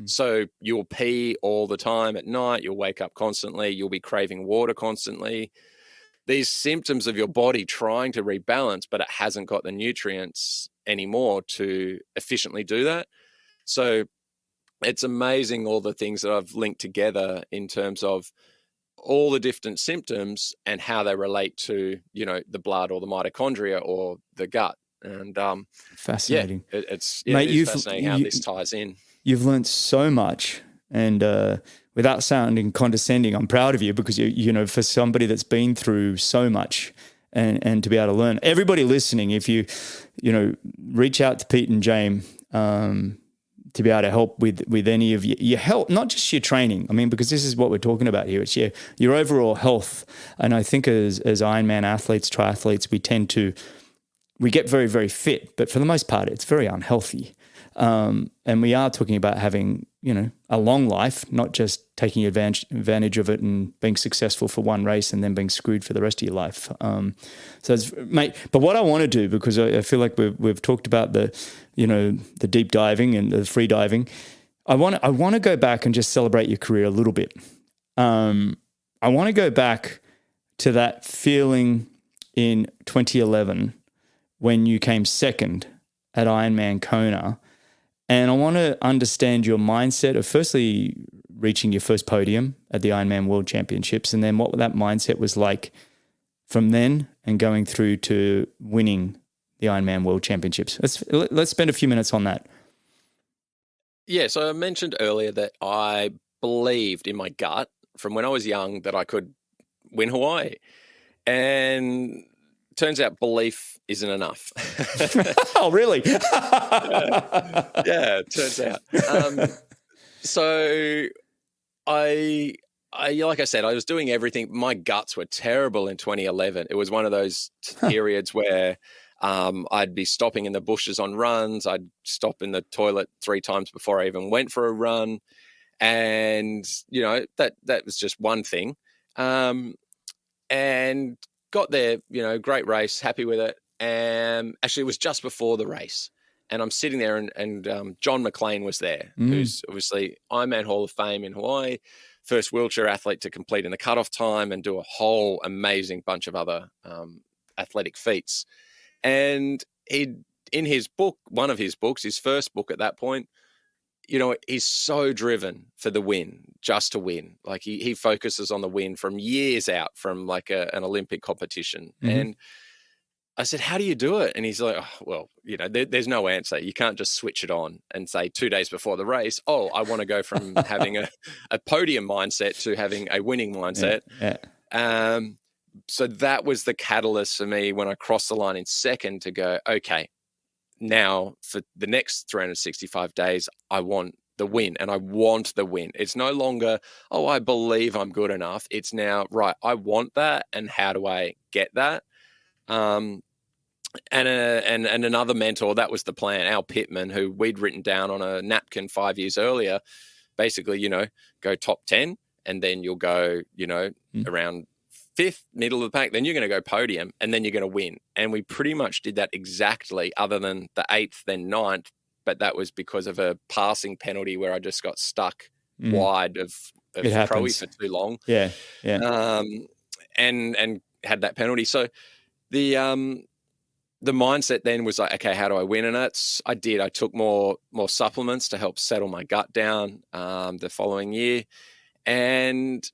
So you'll pee all the time at night. You'll wake up constantly. You'll be craving water constantly. These symptoms of your body trying to rebalance, but it hasn't got the nutrients anymore to efficiently do that. So it's amazing all the things that I've linked together in terms of all the different symptoms and how they relate to, the blood or the mitochondria or the gut. And fascinating. It's Mate, fascinating how this ties in. You've learned so much, and without sounding condescending, I'm proud of you because for somebody that's been through so much and to be able to learn. Everybody listening, if you reach out to Pete and Jaime, to be able to help with any of your health, not just your training. I mean, because this is what we're talking about here. It's your overall health. And I think as Ironman athletes, triathletes, we get very, very fit, but for the most part, it's very unhealthy. And we are talking about having, a long life, not just taking advantage of it and being successful for one race and then being screwed for the rest of your life. But what I want to do, because I feel like we've talked about the deep diving and the free diving, I want to go back and just celebrate your career a little bit. I want to go back to that feeling in 2011 when you came second at Ironman Kona. And I want to understand your mindset of firstly reaching your first podium at the Ironman World Championships, and then what that mindset was like from then and going through to winning the Ironman World Championships. Let's spend a few minutes on that. Yeah, so I mentioned earlier that I believed in my gut from when I was young that I could win Hawaii. And turns out belief isn't enough. Oh, really? Yeah, it turns out. So I like I said, I was doing everything. My guts were terrible in 2011. It was one of those periods where I'd be stopping in the bushes on runs. I'd stop in the toilet 3 times before I even went for a run. And, that was just one thing. And got there, great race, happy with it. And actually, it was just before the race. And I'm sitting there and John McLean was there, who's obviously Ironman Hall of Fame in Hawaii, first wheelchair athlete to complete in the cutoff time and do a whole amazing bunch of other athletic feats. And in his book, one of his books, his first book at that point, he's so driven for the win, just to win. Like he focuses on the win from years out from like an Olympic competition. And I said, how do you do it? And he's like, oh, well, there's no answer. You can't just switch it on and say 2 days before the race, oh, I want to go from having a podium mindset to having a winning mindset. Yeah. So that was the catalyst for me when I crossed the line in second to go, okay, now for the next 365 days, I want the win, and I want the win. It's no longer, oh, I believe I'm good enough. It's now, right, I want that, and how do I get that? And another mentor, that was the plan, Al Pittman, who we'd written down on a napkin 5 years earlier, basically, go top 10, and then you'll go, around 5th, middle of the pack, then you're going to go podium, and then you're going to win. And we pretty much did that exactly, other than the 8th, then 9th, but that was because of a passing penalty where I just got stuck wide of Crowie for too long. Yeah. And had that penalty. So the mindset then was like, okay, how do I win? And I did. I took more supplements to help settle my gut down the following year, and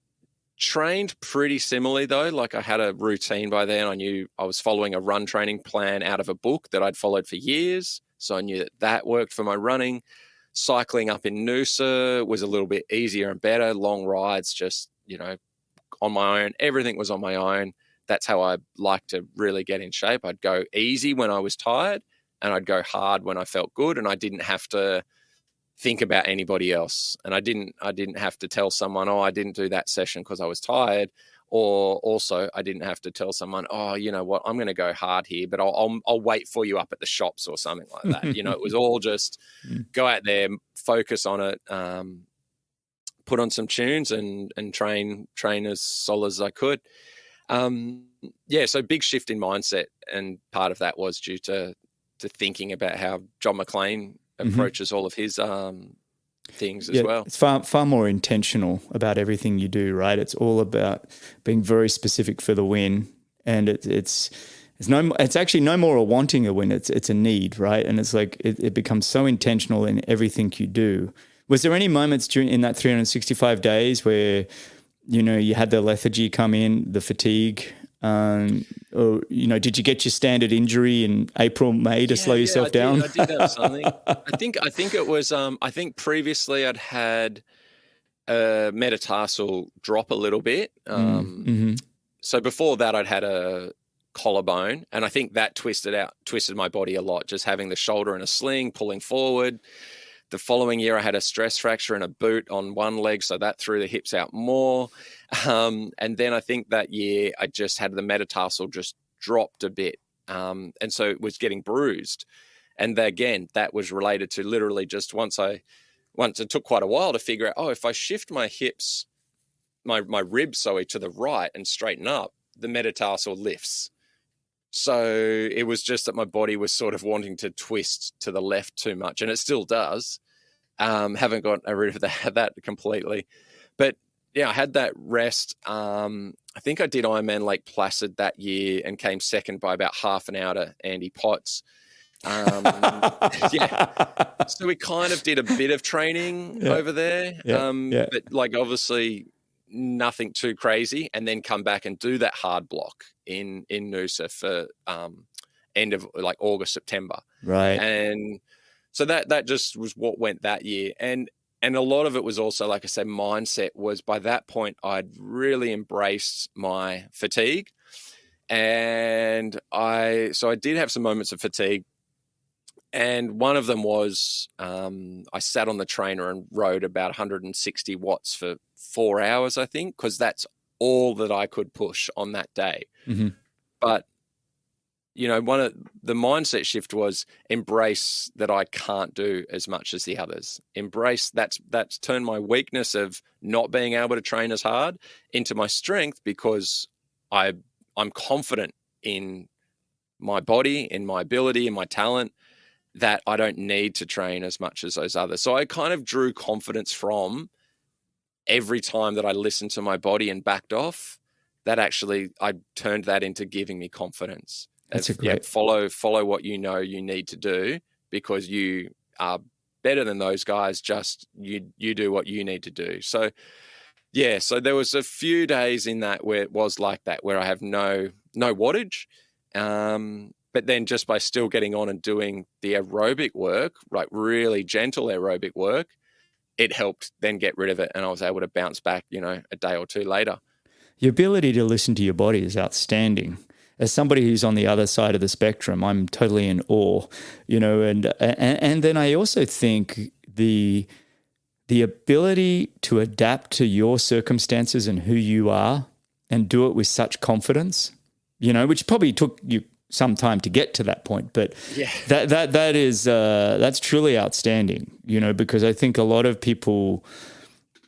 trained pretty similarly though. Like, I had a routine by then. I knew I was following a run training plan out of a book that I'd followed for years. So I knew that worked for my running. Cycling up in Noosa was a little bit easier and better. Long rides, just, on my own. Everything was on my own. That's how I like to really get in shape. I'd go easy when I was tired, and I'd go hard when I felt good, and I didn't have to think about anybody else. And I didn't have to tell someone, oh, I didn't do that session because I was tired. Or also I didn't have to tell someone, oh, you know what, I'm going to go hard here, but I'll wait for you up at the shops or something like that. It was all just go out there, focus on it, put on some tunes and train as solid as I could. So big shift in mindset. And part of that was due to thinking about how John McLean approaches all of his things as well. It's far more intentional about everything you do, right? It's all about being very specific for the win, and it's actually no more a wanting a win. It's a need, right? And it's like it becomes so intentional in everything you do. Was there any moments in that 365 days where you had the lethargy come in, the fatigue? Or did you get your standard injury in April, May to slow yourself down? I did have something. I think it was. I think previously I'd had a metatarsal drop a little bit. So before that, I'd had a collarbone, and I think that twisted my body a lot. Just having the shoulder in a sling, pulling forward. The following year, I had a stress fracture and a boot on one leg, so that threw the hips out more. And then I think that year I just had the metatarsal just dropped a bit, and so it was getting bruised. And again, that was related to literally just once it took quite a while to figure out, oh, if I shift my hips, my ribs, to the right and straighten up, the metatarsal lifts. So it was just that my body was sort of wanting to twist to the left too much, and it still does. Haven't got rid of that completely. But yeah, I had that rest. I think I did Ironman Lake Placid that year and came second by about half an hour to Andy Potts. So we kind of did a bit of training over there. But like obviously nothing too crazy, and then come back and do that hard block in Noosa for end of like August, September. Right. And so that just was what went that year. And a lot of it was also, like I said, mindset was by that point I'd really embraced my fatigue. And I did have some moments of fatigue. And one of them was I sat on the trainer and rode about 160 watts for 4 hours, I think, because that's all that I could push on that day. But, one of the mindset shift was embrace that I can't do as much as the others. Embrace that's turned my weakness of not being able to train as hard into my strength, because I'm confident in my body, in my ability, in my talent, that I don't need to train as much as those others. So I kind of drew confidence from every time that I listened to my body and backed off. That actually, I turned that into giving me confidence. That's a great... follow what you know you need to do, because you are better than those guys. Just you do what you need to do. So so there was a few days in that where it was like that, where I have no wattage, But then just by still getting on and doing the aerobic work, like really gentle aerobic work, it helped then get rid of it. And I was able to bounce back, a day or two later. Your ability to listen to your body is outstanding. As somebody who's on the other side of the spectrum, I'm totally in awe, and then I also think the ability to adapt to your circumstances and who you are and do it with such confidence, which probably took you some time to get to that point, but yeah, that's truly outstanding, because I think a lot of people,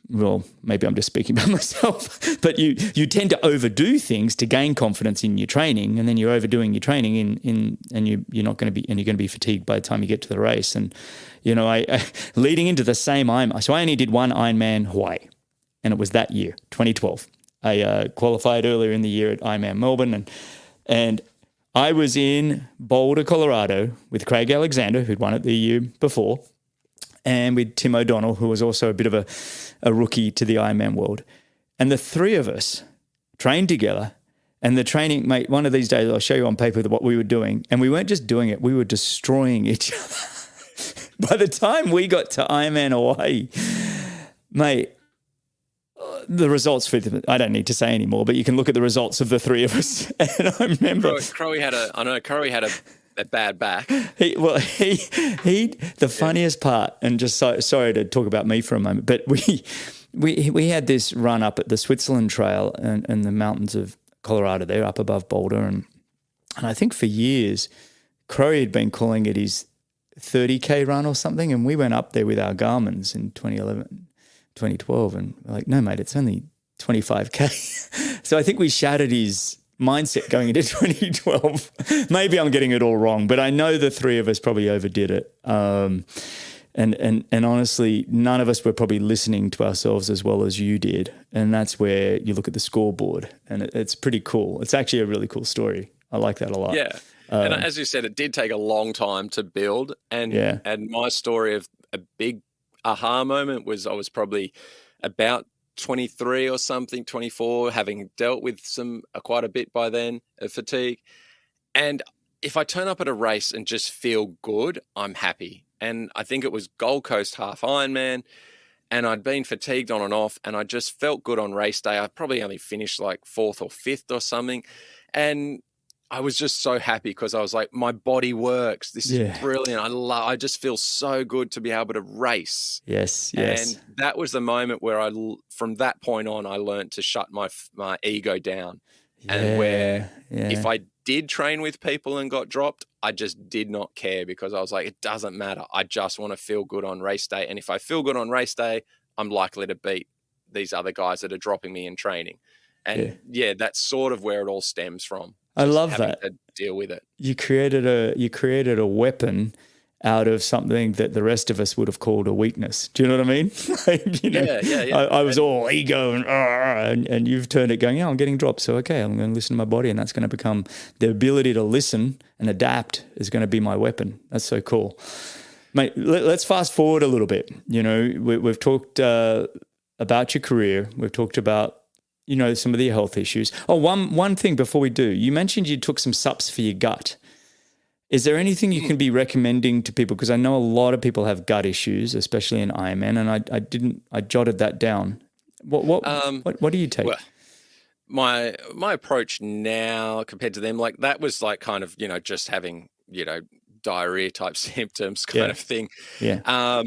well, maybe I'm just speaking about myself, but you tend to overdo things to gain confidence in your training, and then you're overdoing your training and you're not going to be, and you're going to be fatigued by the time you get to the race. And I leading into the same Ironman, so I only did one Ironman Hawaii, and it was that year, 2012. I qualified earlier in the year at Ironman Melbourne, and I was in Boulder, Colorado with Craig Alexander, who'd won it the year before, and with Tim O'Donnell, who was also a bit of a rookie to the Ironman world. And the three of us trained together, and the training, mate, one of these days I'll show you on paper what we were doing, and we weren't just doing it, we were destroying each other. By the time we got to Ironman Hawaii, mate, the results for them, I don't need to say anymore, but you can look at the results of the three of us. And I remember Crowie had a bad back. The funniest part, and just sorry to talk about me for a moment, but we had this run up at the Switzerland Trail and the mountains of Colorado. They're up above Boulder, and I think for years, Crowie had been calling it his 30K run or something, and we went up there with our Garmins in 2011. 2012, and we're like, no, mate, it's only 25K. So I think we shattered his mindset going into 2012. Maybe I'm getting it all wrong, but I know the three of us probably overdid it. And honestly, none of us were probably listening to ourselves as well as you did. And that's where you look at the scoreboard, and it's pretty cool. It's actually a really cool story. I like that a lot. Yeah. And as you said, it did take a long time to build. And my story of a big aha moment was I was probably about 23 or something, 24, having dealt with quite a bit by then of fatigue. And if I turn up at a race and just feel good, I'm happy. And I think it was Gold Coast Half Ironman, and I'd been fatigued on and off, and I just felt good on race day. I probably only finished like 4th or 5th or something. And I was just so happy because I was like, my body works. This is brilliant. I just feel so good to be able to race. Yes. And that was the moment where from that point on, I learned to shut my ego down. And where if I did train with people and got dropped, I just did not care, because I was like, it doesn't matter. I just want to feel good on race day. And if I feel good on race day, I'm likely to beat these other guys that are dropping me in training. And that's sort of where it all stems from. I love that. To deal with it. You created a weapon out of something that the rest of us would have called a weakness. Do you know what I mean? I was all ego and you've turned it going, I'm getting dropped, so okay, I'm going to listen to my body, and that's going to become the ability to listen and adapt is going to be my weapon. That's so cool. Mate, let's fast forward a little bit. We've talked about your career. We've talked about some of the health issues. Oh, one thing before we do, you mentioned you took some sups for your gut. Is there anything you can be recommending to people? Because I know a lot of people have gut issues, especially in Ironman, and I jotted that down. What do you take? Well, my approach now compared to them, like that was like kind of, just having, diarrhea type symptoms kind of thing. Yeah.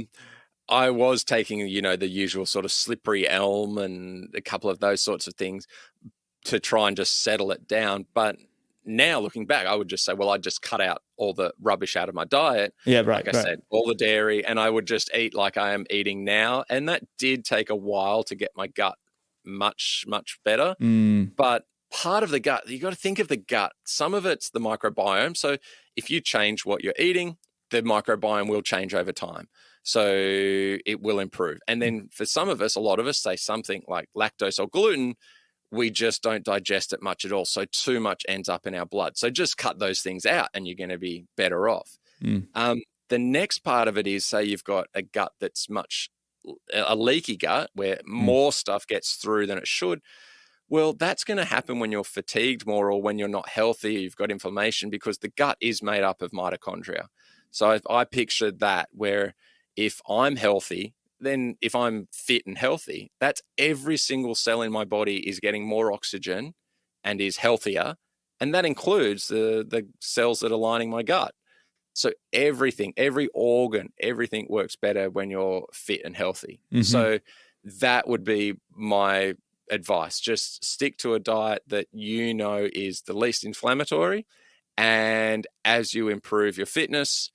I was taking, the usual sort of slippery elm and a couple of those sorts of things to try and just settle it down. But now looking back, I would just say, well, I just cut out all the rubbish out of my diet. Yeah, right. Like I said, all the dairy, and I would just eat like I am eating now. And that did take a while to get my gut much, much better. But part of the gut, you got to think of the gut. Some of it's the microbiome. So if you change what you're eating, the microbiome will change over time. So it will improve. And then for some of us, a lot of us, say something like lactose or gluten, we just don't digest it much at all. So too much ends up in our blood. So just cut those things out and you're going to be better off. The next part of it is, say you've got a gut that's a leaky gut where more stuff gets through than it should. Well, that's going to happen when you're fatigued more or when you're not healthy, you've got inflammation, because the gut is made up of mitochondria. So if I pictured that, where if I'm healthy, then if I'm fit and healthy, that's every single cell in my body is getting more oxygen and is healthier. And that includes the cells that are lining my gut. So everything, every organ, everything works better when you're fit and healthy. Mm-hmm. So that would be my advice. Just stick to a diet that you know is the least inflammatory. And as you improve your fitness,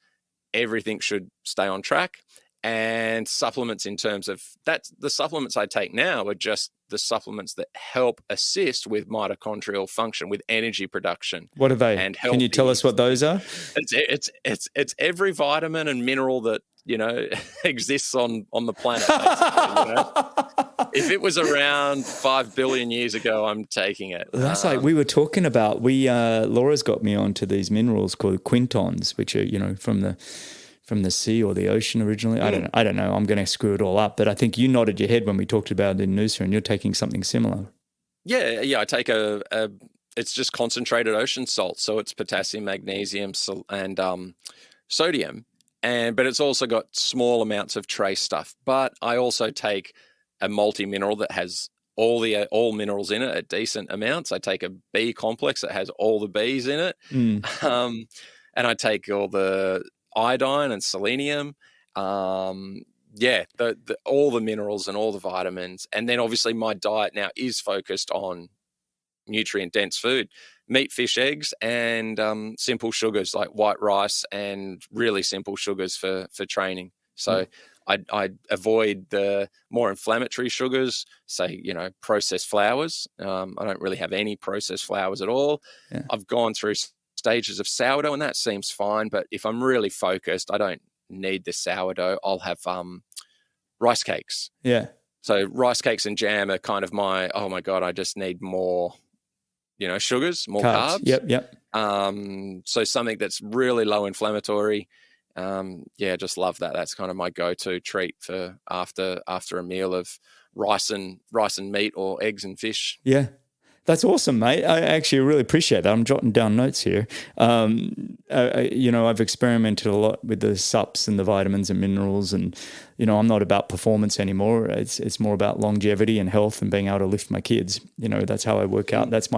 everything should stay on track. And supplements, in terms of that, the supplements I take now are just the supplements that help assist with mitochondrial function, with energy production. What are they? And can you tell us what those are? It's every vitamin and mineral that, you know, exists on the planet, basically, you know? If it was around 5 billion years ago, I'm taking it. That's like we were talking about. Laura's got me onto these minerals called quintons, which are, you know, from the sea or the ocean originally. I don't know. I'm going to screw it all up. But I think you nodded your head when we talked about it in Noosa, and you're taking something similar. Yeah. I take it's just concentrated ocean salt. So it's potassium, magnesium, and sodium. But it's also got small amounts of trace stuff. But I also take a multi-mineral that has all minerals in it at decent amounts. I take a B complex that has all the Bs in it. And I take all the iodine and selenium, all the minerals and all the vitamins. And then obviously my diet now is focused on nutrient dense food, meat, fish, eggs, and simple sugars like white rice and really simple sugars for training. So I avoid the more inflammatory sugars, say, you know, processed flours. I don't really have any processed flours at all. Yeah. I've gone through stages of sourdough, and that seems fine. But if I'm really focused, I don't need the sourdough. I'll have rice cakes. Yeah. So rice cakes and jam are kind of oh my God, I just need more, you know, sugars, more carbs. Yep. So something that's really low inflammatory. Just love that. That's kind of my go-to treat for after a meal of rice and meat or eggs and fish. Yeah. That's awesome, mate. I actually really appreciate that. I'm jotting down notes here. I've experimented a lot with the sups and the vitamins and minerals, and, you know, I'm not about performance anymore. It's more about longevity and health and being able to lift my kids. You know, that's how I work out. That's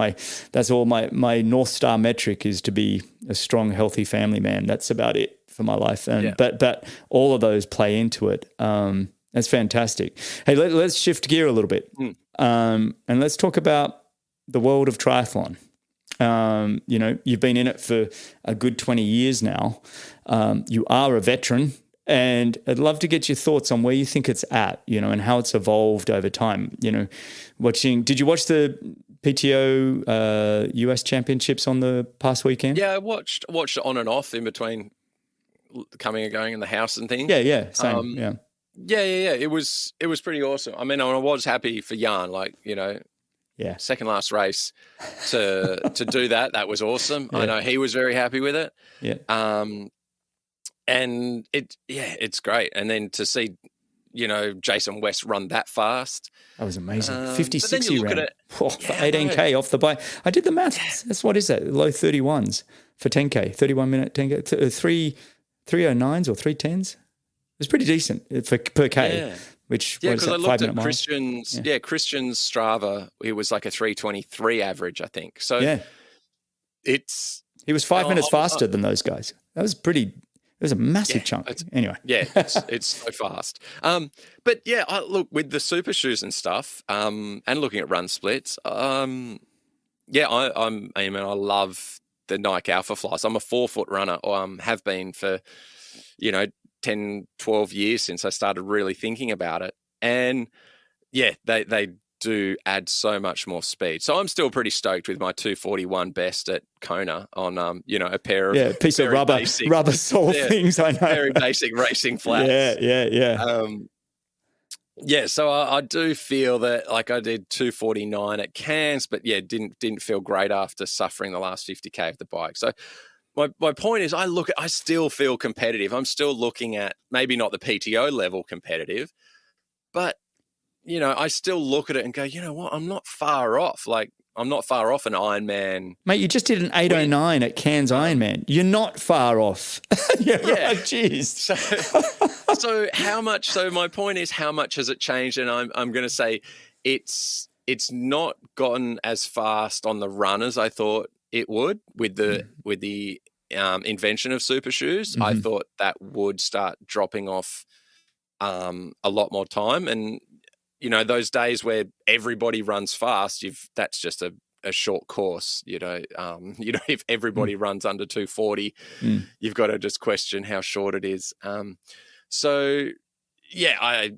all my North Star metric is to be a strong, healthy family man. That's about it for my life. And but all of those play into it. That's fantastic. Hey, let's shift gear a little bit. And let's talk about the world of triathlon. You know, you've been in it for a good 20 years now. You are a veteran, and I'd love to get your thoughts on where you think it's at, you know, and how it's evolved over time. You know, did you watch the PTO US Championships on the past weekend? Yeah, I watched it on and off in between coming and going in the house and things. Yeah, same. Yeah. It was pretty awesome. I mean, I was happy for Jan, like, you know, second last race to do that. That was awesome. Yeah. I know he was very happy with it. Yeah. And it's great. And then to see, you know, Jason West run that fast. That was amazing. 56 he ran. For 18K off the bike. I did the math. That's what is that? Low 31s for 10K, 31 minute 10K, 309s or 310s. It was pretty decent per K. Yeah. Which because I looked at Christian's Christian's Strava, he was like a 3:23 average, I think. So he was 5 minutes faster than those guys. That was it was a massive chunk. Anyway. Yeah, it's so fast. But yeah, look, with the super shoes and stuff, and looking at run splits, I love the Nike Alpha Flies. I'm a 4-foot runner, or have been for, you know, 10, 12 years since I started really thinking about it. And yeah, they do add so much more speed. So I'm still pretty stoked with my 2:41 best at Kona on, a pair of piece of rubber sole things. I know, very basic racing flats. So I do feel that, like, I did 2:49 at Cairns, but didn't feel great after suffering the last 50K of the bike. So my point is, I still feel competitive. I'm still looking at maybe not the PTO level competitive, but I still look at it and go, you know what, I'm not far off. Like, I'm not far off an Ironman. Mate, you just did an 8:09 at Cairns Ironman. You're not far off. Yeah. Like, jeez. So how much? So my point is, how much has it changed? And I'm going to say it's not gotten as fast on the run as I thought it would with the invention of super shoes. I thought that would start dropping off a lot more time. And those days where everybody runs fast, that's just a short course. If everybody runs under 240, you've got to just question how short it is. So yeah,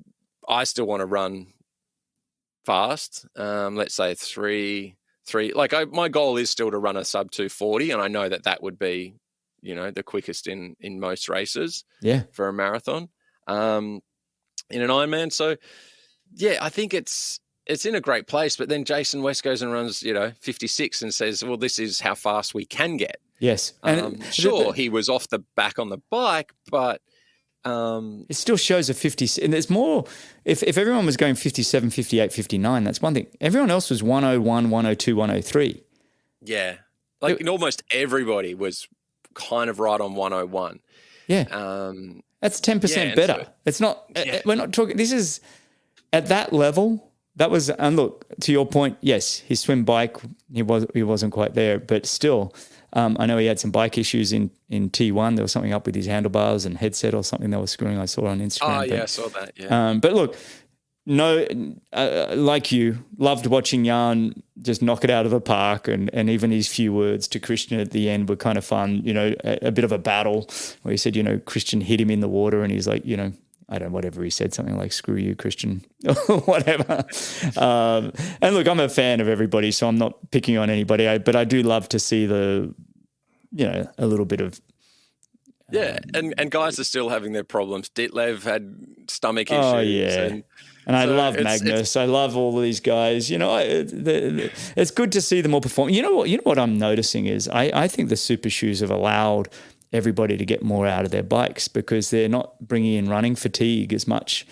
I still want to run fast. Let's say three. My goal is still to run a sub 240, and I know that would be, the quickest in most races. Yeah. For a marathon, in an Ironman. So yeah, I think it's in a great place. But then Jason West goes and runs, 56 and says, well, this is how fast we can get. Yes. And sure, he was off the back on the bike, but it still shows a 50. And there's more. If everyone was going 57, 58, 59, that's one thing. Everyone else was 101, 102, 103. Yeah. Almost everybody was kind of right on 101. Yeah. That's 10% better. So, it's not, we're not talking, this is at that level. That was, and look, to your point, yes, his swim bike, he wasn't quite there, but still, I know he had some bike issues in T1. There was something up with his handlebars and headset or something that was screwing. I saw on Instagram. Oh, yeah, I saw that, yeah. But look, no, like you, loved watching Jan just knock it out of the park, and even his few words to Christian at the end were kind of fun, a bit of a battle where he said, Christian hit him in the water and he's like, I don't know, whatever he said, something like, screw you, Christian, or whatever. And look, I'm a fan of everybody, so I'm not picking on anybody, but I do love to see a little bit of... Yeah, and guys are still having their problems. Ditlev had stomach issues. Oh, yeah. And I love Magnus. I love all of these guys. It's good to see them all perform. You know what I'm noticing is I think the super shoes have allowed everybody to get more out of their bikes because they're not bringing in running fatigue as much.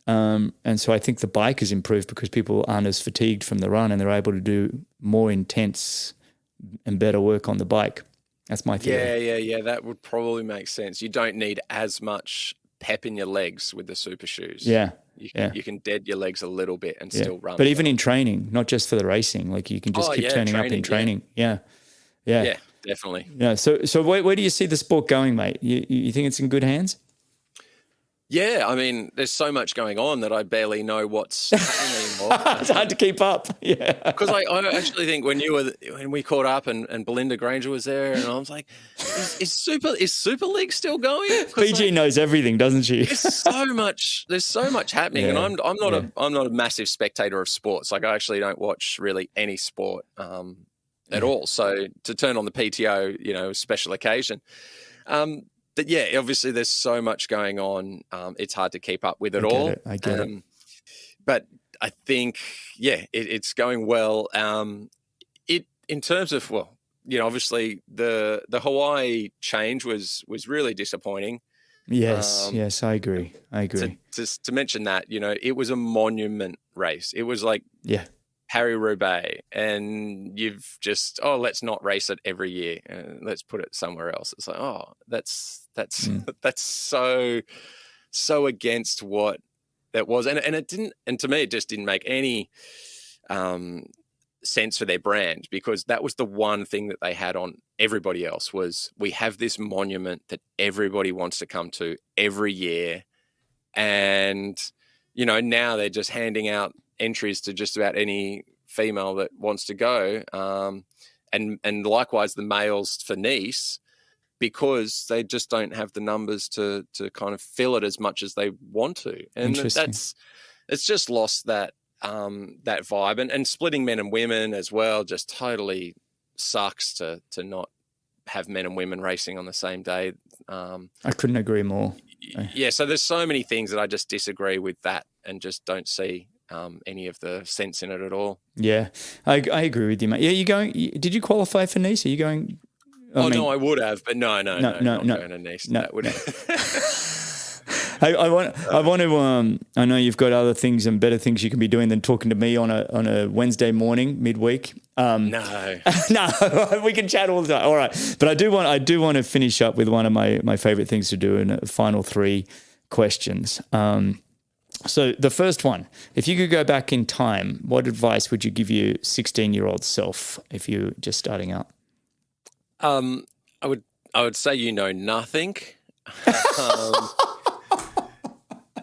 And so I think the bike has improved because people aren't as fatigued from the run and they're able to do more intense and better work on the bike. That's my theory. Yeah. That would probably make sense. You don't need as much pep in your legs with the super shoes. Yeah. You can dead your legs a little bit and still run. But even in training, not just for the racing, like you can just keep turning up in training. Yeah. Yeah, definitely. Yeah. So where do you see the sport going, mate? You think it's in good hands? Yeah, I mean, there's so much going on that I barely know what's happening anymore. It's hard to keep up. Yeah, because I actually think when we caught up and Belinda Granger was there, and I was like, is Super League still going? PG knows everything, doesn't she? There's so much happening, and I'm not a massive spectator of sports. Like I actually don't watch really any sport at all. So to turn on the PTO, special occasion. But yeah, obviously there's so much going on. It's hard to keep up with it all. I get it. But I think, it's going well. In terms of, obviously the Hawaii change was really disappointing. Yes, I agree. To mention that, it was a monument race. It was like Paris-Roubaix, and you've just, let's not race it every year. Let's put it somewhere else. It's like, that's so against what that was, and it didn't. And to me, it just didn't make any sense for their brand, because that was the one thing that they had on everybody else was, we have this monument that everybody wants to come to every year, and now they're just handing out entries to just about any female that wants to go, and likewise the males for Nice, because they just don't have the numbers to kind of fill it as much as they want to, and it's just lost that vibe, and splitting men and women as well just totally sucks to not have men and women racing on the same day. I couldn't agree more. Yeah, so there's so many things that I just disagree with that and just don't see any of the sense in it at all. Yeah, I agree with you, mate. Yeah, did you qualify for Nice? Are you going? No, I would have, but no, not going to Nice. No. That would. I know you've got other things and better things you can be doing than talking to me on a Wednesday morning midweek. No, we can chat all the time. All right, but I do want to finish up with one of my favorite things to do in the final 3 questions. So the first one, if you could go back in time, what advice would you give your 16-year-old self if you're just starting out? I would say nothing.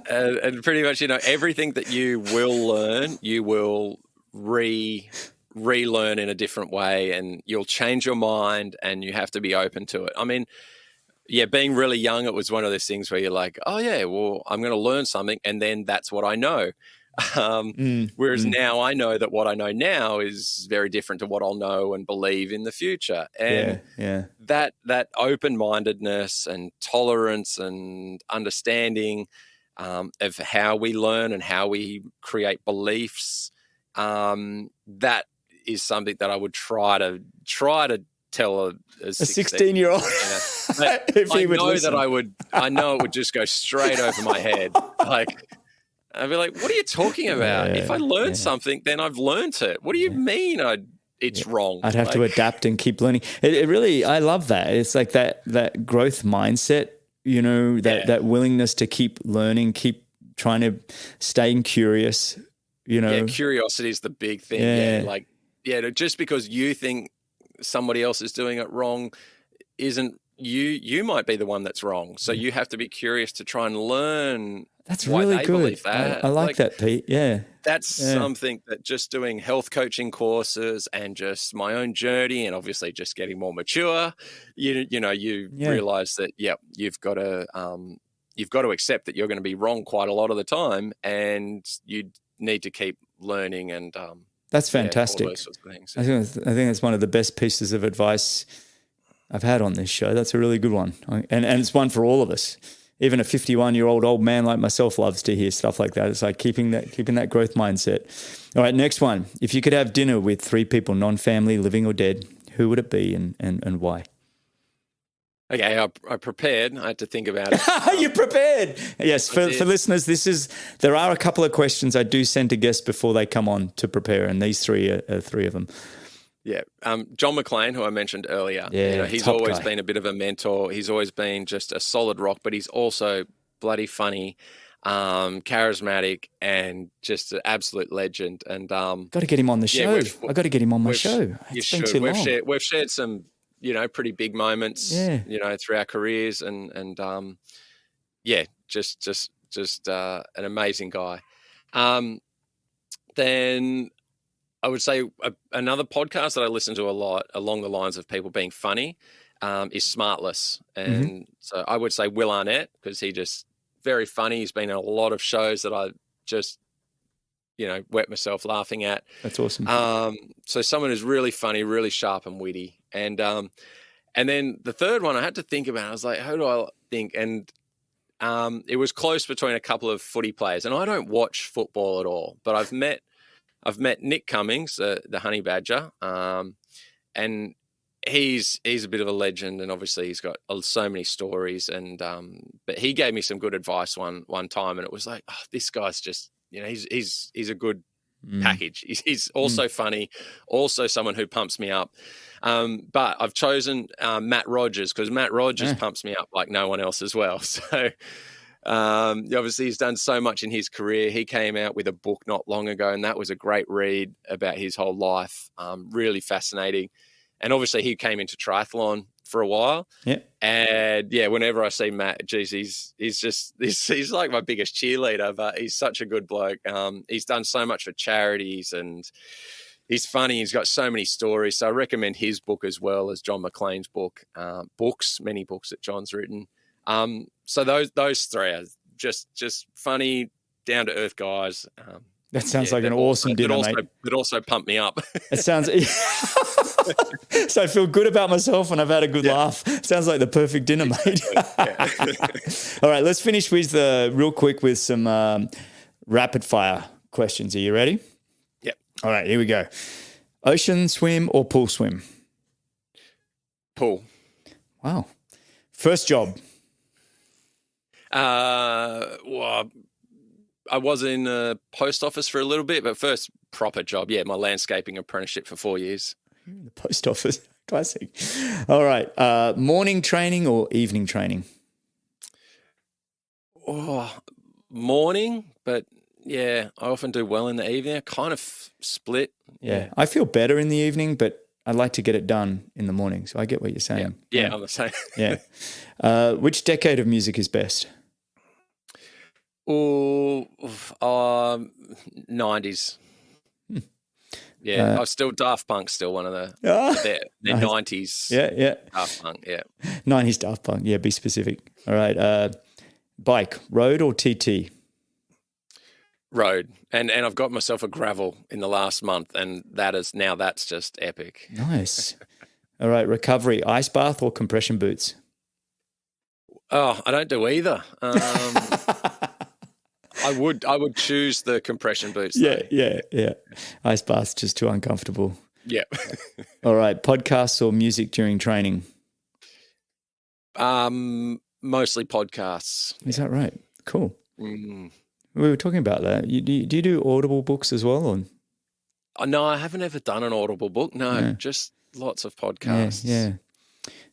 And pretty much, everything that you will learn, you will relearn in a different way, and you'll change your mind, and you have to be open to it. I mean, yeah, being really young, it was one of those things where you're like, oh yeah, well, I'm going to learn something, and then that's what I know. Whereas now I know that what I know now is very different to what I'll know and believe in the future. And that open-mindedness and tolerance and understanding of how we learn and how we create beliefs, that is something that I would try to tell a 16-year-old. I know it would just go straight over my head. Like, I'd be like, what are you talking about? If I learn something, then I've learned it. What do you mean it's wrong? I'd have to adapt and keep learning. It really, I love that. It's like that growth mindset, that willingness to keep learning, keep trying to staying curious, Yeah, curiosity is the big thing. Just because you think somebody else is doing it wrong isn't you might be the one that's wrong. So you have to be curious to try and learn. That's really good. I like that, Pete. Yeah. That's something that just doing health coaching courses and just my own journey and obviously just getting more mature, you realize that, you've got to accept that you're going to be wrong quite a lot of the time, and you need to keep learning and that's fantastic. All those sorts of things. I think that's one of the best pieces of advice I've had on this show. That's a really good one. And it's one for all of us. Even a 51-year-old old man like myself loves to hear stuff like that. It's like keeping that growth mindset. All right, next one. If you could have dinner with 3 people, non-family, living or dead, who would it be and why? Okay, I prepared. I had to think about it. You prepared? Yes, for listeners, there are a couple of questions I do send to guests before they come on to prepare, and these 3 are 3 of them. Yeah. John McLean, who I mentioned earlier, he's always been a bit of a mentor. He's always been just a solid rock, but he's also bloody funny, charismatic, and just an absolute legend. And got to get him on the show. I got to get him on my show. It's been too long. We've shared some, pretty big moments, through our careers, and just an amazing guy. Then I would say another podcast that I listen to a lot along the lines of people being funny is Smartless. And so I would say Will Arnett, because he just very funny. He's been in a lot of shows that I just, wet myself laughing at. That's awesome. So someone who's really funny, really sharp and witty. And then the third one I had to think about, I was like, who do I think? And it was close between a couple of footy players. And I don't watch football at all, but I've met Nick Cummings, the Honey Badger, and he's a bit of a legend, and obviously he's got so many stories. And but he gave me some good advice one time, and it was like, oh, this guy's just he's a good package. He's also funny, also someone who pumps me up. But I've chosen Matt Rogers because Matt Rogers pumps me up like no one else as well. So. Obviously he's done so much in his career. He came out with a book not long ago, and that was a great read about his whole life. Really fascinating. And obviously he came into triathlon for a while. Yeah. And whenever I see Matt, geez, he's like my biggest cheerleader, but he's such a good bloke. He's done so much for charities, and he's funny. He's got so many stories. So I recommend his book as well as John McLean's book, many books that John's written. So those 3 are just funny, down to earth guys. That sounds like an awesome dinner, mate. It also pumped me up. It sounds. So I feel good about myself and I've had a good laugh. Sounds like the perfect dinner, mate. All right, let's finish with real quick with some rapid fire questions. Are you ready? Yep. All right, here we go. Ocean swim or pool swim? Pool. Wow. First job? Well, I was in the post office for a little bit, but first proper job, my landscaping apprenticeship for 4 years. The post office, classic. All right, morning training or evening training? Oh, morning, but I often do well in the evening. I kind of split. Yeah, I feel better in the evening, but I like to get it done in the morning. So I get what you're saying. Yeah. I'm the same. Yeah. Which decade of music is best? Oh, 90s. Yeah, I was still Daft Punk, still one of the nice. 90s. Yeah. Daft Punk, 90s Daft Punk. Yeah, be specific. All right. Bike, road or TT? Road. And I've got myself a gravel in the last month, and that's just epic. Nice. All right, recovery, ice bath or compression boots? Oh, I don't do either. I would choose the compression boots. Yeah. Ice bath's just too uncomfortable. Yeah. All right, podcasts or music during training? Mostly podcasts. Is that right? Cool. Mm. We were talking about that. Do you do Audible books as well? Or? No, I haven't ever done an Audible book. No, just lots of podcasts. Yeah.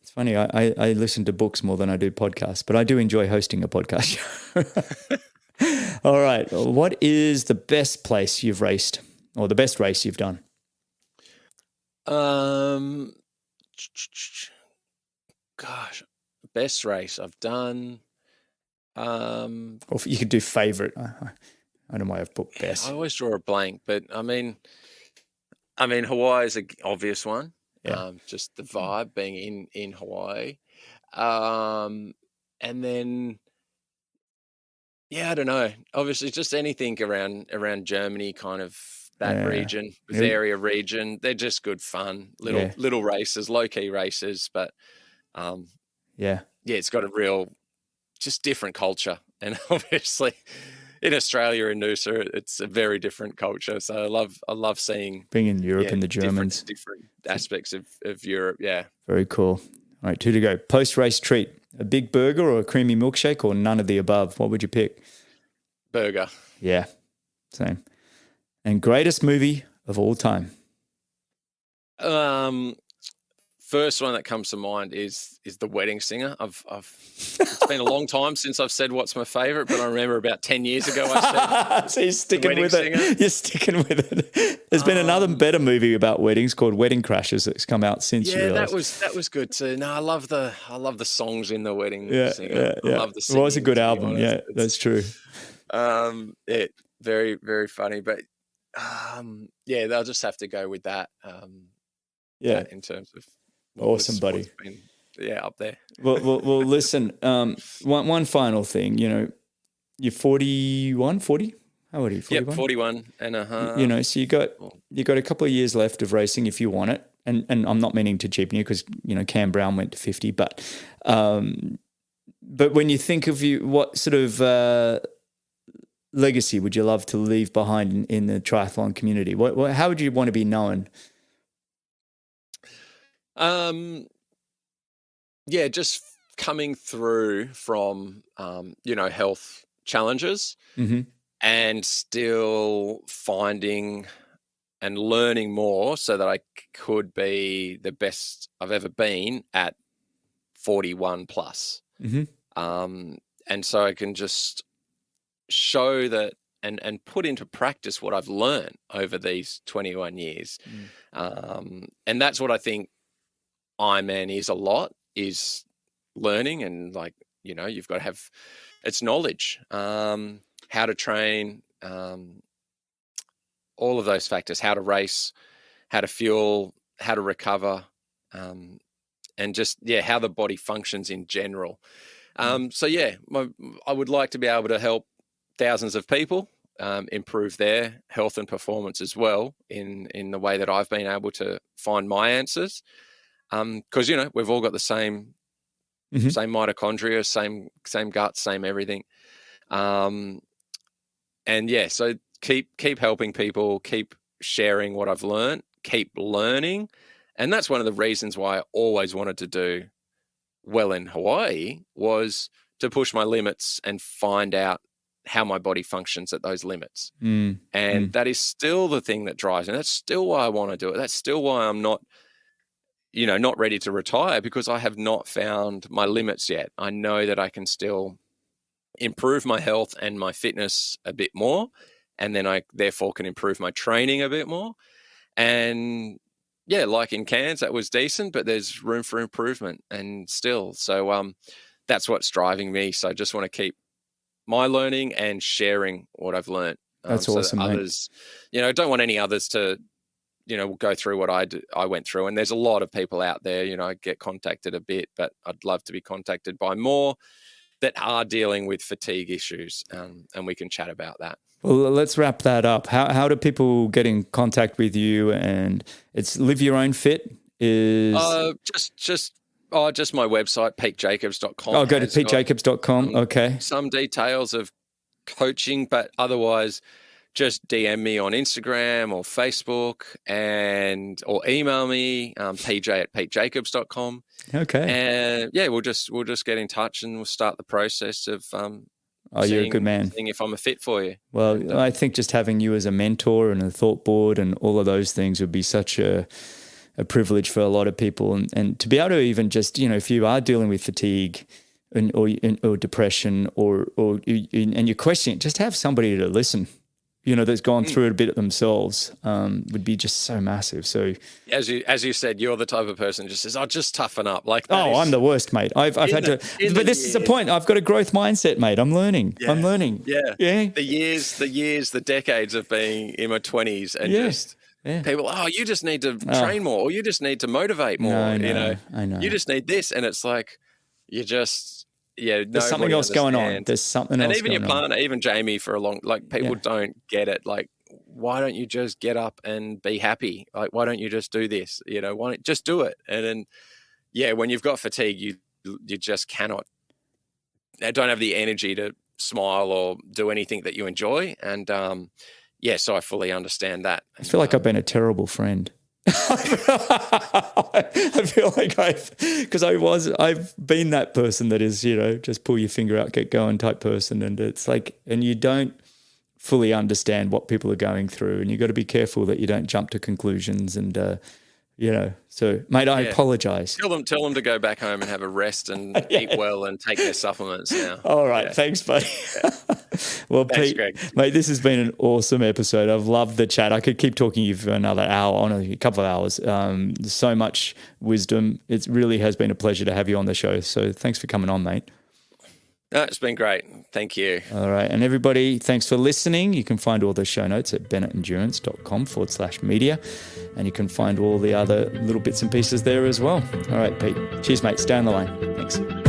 It's funny. I listen to books more than I do podcasts, but I do enjoy hosting a podcast show. All right. What is the best place you've raced or the best race you've done? Gosh, best race I've done. Or you could do favorite. I don't know why I've put best. I always draw a blank, but I mean, Hawaii is an obvious one. Yeah. Just the vibe being in Hawaii. And then, I don't know. Obviously, just anything around Germany, kind of that region, Bavaria region. They're just good fun. Little races, low key races, but it's got a real, just different culture. And obviously, in Australia and Noosa, it's a very different culture. So I love seeing being in Europe and the Germans, different aspects of Europe. Yeah, very cool. All right, 2 to go. Post race treat: a big burger or a creamy milkshake, or none of the above. What would you pick? Burger. Yeah, same. And greatest movie of all time? First one that comes to mind is The Wedding Singer. It's been a long time since I've said what's my favorite, but I remember about 10 years ago I said. So you're sticking with it. You're sticking with it. There's been another better movie about weddings called Wedding Crashers that's come out since. Yeah, that was good too. No, I love the songs in The Wedding Singer. Yeah. I love the singing. It was a good album. Yeah, that's true. Very, very funny, but they'll just have to go with that. In terms of. Awesome, buddy. Up there. Well, listen, one final thing, you're 41, 40? How old are you, 41? Yep, 41 and a half. So you got a couple of years left of racing if you want it. And I'm not meaning to cheapen you because, Cam Brown went to 50, but when you think of what sort of legacy would you love to leave behind in the triathlon community? How would you want to be known? Just coming through from, health challenges and still finding and learning more so that I could be the best I've ever been at 41 plus. And so I can just show that and put into practice what I've learned over these 21 years. And that's what I think Ironman is a lot, is learning, and you've got to have it's knowledge, how to train, all of those factors, how to race, how to fuel, how to recover, and just how the body functions in general. I would like to be able to help thousands of people improve their health and performance as well in the way that I've been able to find my answers. Because we've all got the same mitochondria, same guts, same everything, so keep helping people, keep sharing what I've learned, keep learning, and that's one of the reasons why I always wanted to do well in Hawaii, was to push my limits and find out how my body functions at those limits. And that is still the thing that drives me. That's still why I want to do it. That's still why I'm not, not ready to retire, because I have not found my limits yet. I know that I can still improve my health and my fitness a bit more, and then I therefore can improve my training a bit more. And yeah, like in Cairns, that was decent, but there's room for improvement and still. So that's what's driving me. So I just want to keep my learning and sharing what I've learned. That's awesome, that others, don't want any others to, go through what I went through. And there's a lot of people out there, I get contacted a bit, but I'd love to be contacted by more that are dealing with fatigue issues. And we can chat about that. Well, let's wrap that up. How do people get in contact with you? And it's Live Your Own Fit is just my website, PeteJacobs.com. Oh, go to PeteJacobs.com. Okay. Some details of coaching, but otherwise just DM me on Instagram or Facebook or email me, pj@petejacobs.com. Okay. And yeah, we'll just get in touch and we'll start the process of you're a good man. Seeing if I'm a fit for you. Well, I think just having you as a mentor and a thought board and all of those things would be such a privilege for a lot of people. And to be able to even just, if you are dealing with fatigue or depression and you're questioning, just have somebody to listen, that's gone through it a bit themselves, would be just so massive. So as you said, you're the type of person who just says, just toughen up. I'm the worst, mate. I've had to, but this is the point. I've got a growth mindset, mate. I'm learning. Yeah. I'm learning. Yeah. Yeah. The decades of being in my 20s and people, you just need to train more, or you just need to motivate more. I know. You just need this. And it's like, you just, there's something else going on. There's something else going on. And even your partner, even Jamie, for a long, people don't get it. Like, why don't you just get up and be happy? Like, why don't you just do this? Why don't just do it? And then, when you've got fatigue, you just cannot, don't have the energy to smile or do anything that you enjoy. And, so I fully understand that. I feel like I've been a terrible friend. I feel like I've been that person that is, just pull your finger out, get going type person. And it's like, and you don't fully understand what people are going through, and you got to be careful that you don't jump to conclusions. And, so mate, I apologize. Tell them to go back home and have a rest and eat well and take their supplements now. All right. Thanks, buddy. Well, thanks, Pete, Greg. Mate, this has been an awesome episode. I've loved the chat. I could keep talking to you for another hour, honestly, a couple of hours. There's so much wisdom. It really has been a pleasure to have you on the show. So thanks for coming on, mate. No, it's been great. Thank you. All right. And everybody, thanks for listening. You can find all the show notes at bennettendurance.com/media. And you can find all the other little bits and pieces there as well. All right, Pete. Cheers, mate. Stay on the line. Thanks.